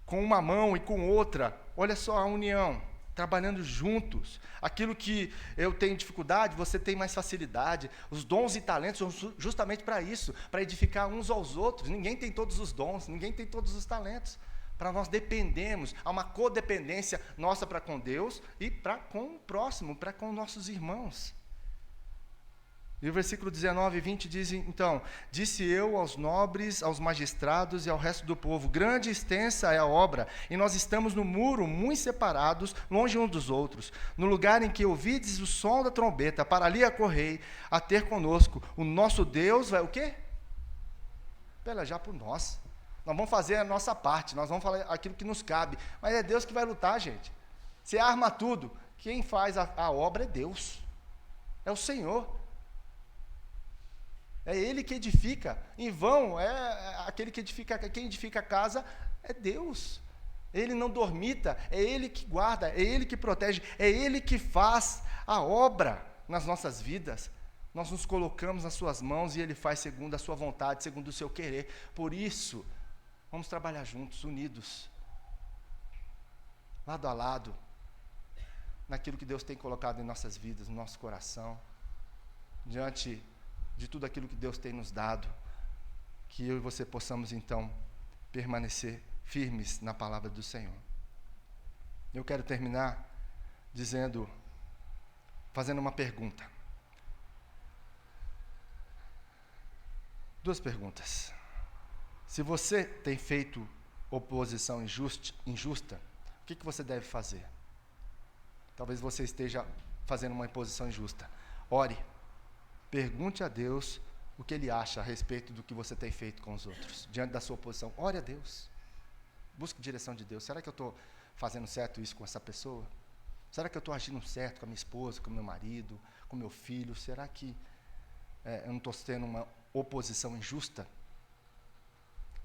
com uma mão e com outra. Olha só a união, trabalhando juntos. Aquilo que eu tenho dificuldade, você tem mais facilidade. Os dons e talentos são justamente para isso, para edificar uns aos outros. Ninguém tem todos os dons, ninguém tem todos os talentos. Para nós dependermos, há uma codependência nossa para com Deus e para com o próximo, para com nossos irmãos. E o versículo 19 e 20 diz, então, disse eu aos nobres, aos magistrados e ao resto do povo, grande e extensa é a obra, e nós estamos no muro, muito separados, longe uns dos outros, no lugar em que ouvides o som da trombeta, para ali acorrei a ter conosco, o nosso Deus vai o quê? Pelejar por nós. Nós vamos fazer a nossa parte, nós vamos falar aquilo que nos cabe, mas é Deus que vai lutar, gente. Você arma tudo, quem faz a obra é Deus, é o Senhor. É Ele que edifica, em vão, é aquele que edifica, quem edifica a casa é Deus. Ele não dormita, é Ele que guarda, é Ele que protege, é Ele que faz a obra nas nossas vidas. Nós nos colocamos nas suas mãos e Ele faz segundo a sua vontade, segundo o seu querer. Por isso, vamos trabalhar juntos, unidos, lado a lado, naquilo que Deus tem colocado em nossas vidas, no nosso coração, diante de tudo aquilo que Deus tem nos dado, que eu e você possamos então permanecer firmes na palavra do Senhor. Eu quero terminar fazendo uma pergunta. Duas perguntas. Se você tem feito oposição injusta, o que você deve fazer? Talvez você esteja fazendo uma oposição injusta. Ore. Pergunte a Deus o que Ele acha a respeito do que você tem feito com os outros, diante da sua oposição. Ore a Deus. Busque direção de Deus. Será que eu estou fazendo certo isso com essa pessoa? Será que eu estou agindo certo com a minha esposa, com o meu marido, com o meu filho? Será que eu não estou tendo uma oposição injusta?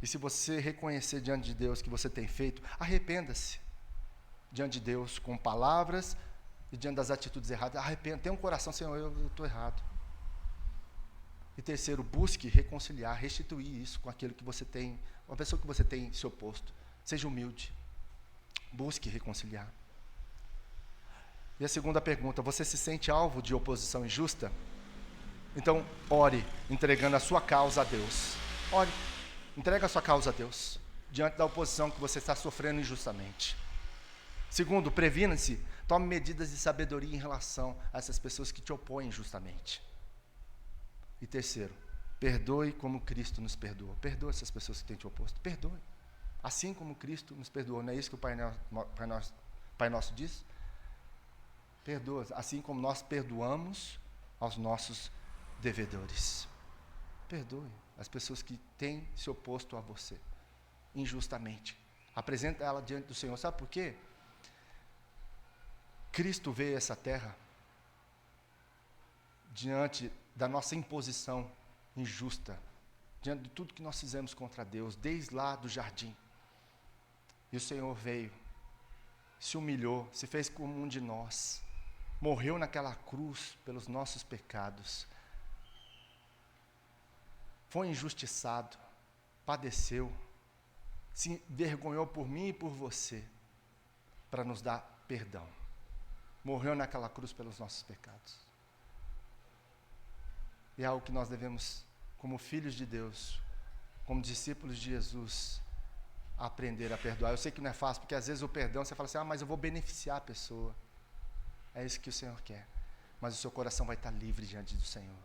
E se você reconhecer diante de Deus que você tem feito, arrependa-se diante de Deus com palavras e diante das atitudes erradas. Arrependa, tenha um coração, Senhor, eu estou errado. E terceiro, busque reconciliar, restituir isso com aquilo que você tem, com a pessoa que você tem se oposto. Seja humilde. Busque reconciliar. E a segunda pergunta, você se sente alvo de oposição injusta? Então, ore, entregando a sua causa a Deus. Ore, entrega a sua causa a Deus, diante da oposição que você está sofrendo injustamente. Segundo, previna-se, tome medidas de sabedoria em relação a essas pessoas que te opõem injustamente. E terceiro, perdoe como Cristo nos perdoou. Perdoe essas pessoas que têm te oposto. Perdoe. Assim como Cristo nos perdoou. Não é isso que o Pai Nosso diz? Perdoa, assim como nós perdoamos aos nossos devedores. Perdoe as pessoas que têm se oposto a você, injustamente. Apresenta ela diante do Senhor. Sabe por quê? Cristo veio a essa terra diante da nossa imposição injusta, diante de tudo que nós fizemos contra Deus, desde lá do jardim. E o Senhor veio, se humilhou, se fez como um de nós, morreu naquela cruz pelos nossos pecados, foi injustiçado, padeceu, se envergonhou por mim e por você, para nos dar perdão. Morreu naquela cruz pelos nossos pecados. E é algo que nós devemos, como filhos de Deus, como discípulos de Jesus, aprender a perdoar. Eu sei que não é fácil, porque às vezes o perdão, você fala assim, mas eu vou beneficiar a pessoa. É isso que o Senhor quer. Mas o seu coração vai estar livre diante do Senhor,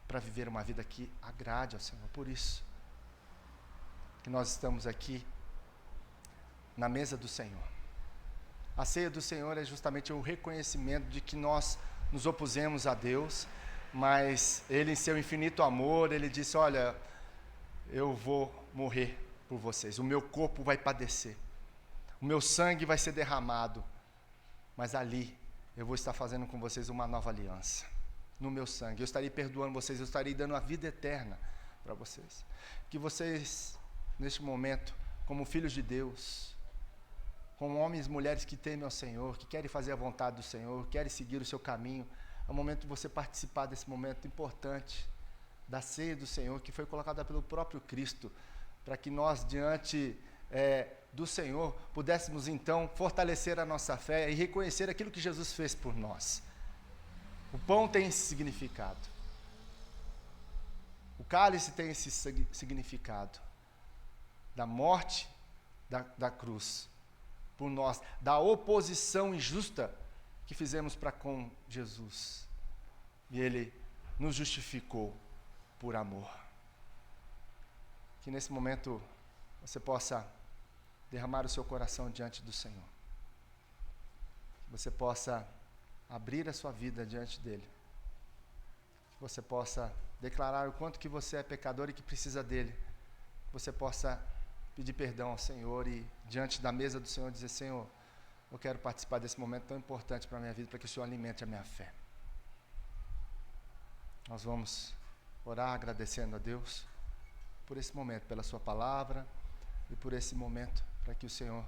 para viver uma vida que agrade ao Senhor. Por isso que nós estamos aqui na mesa do Senhor. A ceia do Senhor é justamente o reconhecimento de que nós nos opusemos a Deus, mas Ele, em seu infinito amor, Ele disse, olha, eu vou morrer por vocês, o meu corpo vai padecer, o meu sangue vai ser derramado, mas ali eu vou estar fazendo com vocês uma nova aliança, no meu sangue, eu estarei perdoando vocês, eu estarei dando a vida eterna para vocês. Que vocês, neste momento, como filhos de Deus, como homens e mulheres que temem ao Senhor, que querem fazer a vontade do Senhor, querem seguir o seu caminho, é o momento de você participar desse momento importante da ceia do Senhor, que foi colocada pelo próprio Cristo, para que nós, diante do Senhor, pudéssemos então fortalecer a nossa fé e reconhecer aquilo que Jesus fez por nós. O pão tem esse significado, o cálice tem esse significado, da morte da cruz, por nós, da oposição injusta que fizemos para com Jesus, e Ele nos justificou por amor. Que nesse momento você possa derramar o seu coração diante do Senhor, que você possa abrir a sua vida diante dEle, que você possa declarar o quanto que você é pecador e que precisa dEle, que você possa pedir perdão ao Senhor e diante da mesa do Senhor dizer, Senhor, eu quero participar desse momento tão importante para a minha vida, para que o Senhor alimente a minha fé. Nós vamos orar agradecendo a Deus por esse momento, pela sua palavra e por esse momento, para que o Senhor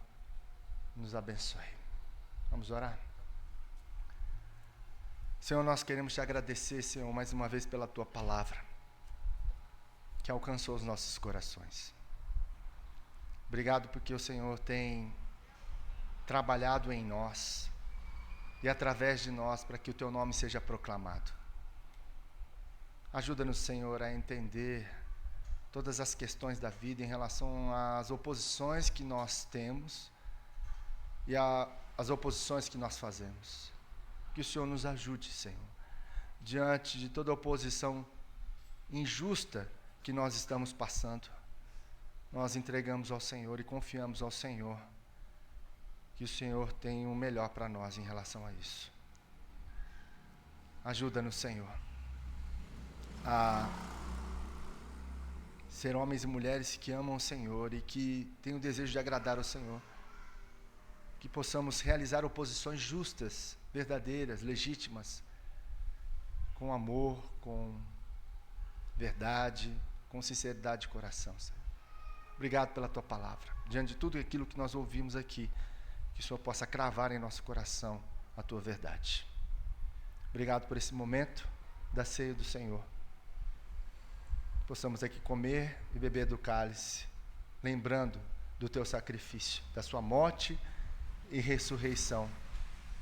nos abençoe. Vamos orar? Senhor, nós queremos te agradecer, Senhor, mais uma vez pela tua palavra, que alcançou os nossos corações. Obrigado porque o Senhor tem trabalhado em nós e através de nós para que o teu nome seja proclamado. Ajuda-nos, Senhor, a entender todas as questões da vida em relação às oposições que nós temos e às oposições que nós fazemos. Que o Senhor nos ajude, Senhor, diante de toda oposição injusta que nós estamos passando. Nós entregamos ao Senhor e confiamos ao Senhor, que o Senhor tem o melhor para nós em relação a isso. Ajuda-nos, Senhor, a ser homens e mulheres que amam o Senhor e que têm o desejo de agradar ao Senhor. Que possamos realizar oposições justas, verdadeiras, legítimas, com amor, com verdade, com sinceridade de coração, Senhor. Obrigado pela tua palavra. Diante de tudo aquilo que nós ouvimos aqui, que o Senhor possa cravar em nosso coração a tua verdade. Obrigado por esse momento da ceia do Senhor. Possamos aqui comer e beber do cálice, lembrando do teu sacrifício, da sua morte e ressurreição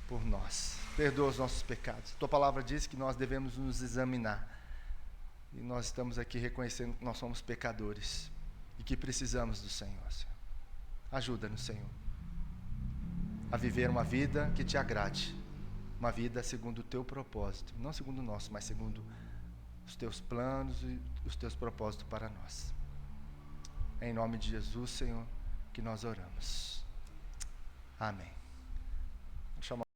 por nós. Perdoa os nossos pecados. Tua palavra diz que nós devemos nos examinar. E nós estamos aqui reconhecendo que nós somos pecadores e que precisamos do Senhor, Senhor. Ajuda-nos, Senhor, a viver uma vida que te agrade, uma vida segundo o teu propósito, não segundo o nosso, mas segundo os teus planos e os teus propósitos para nós. É em nome de Jesus, Senhor, que nós oramos. Amém.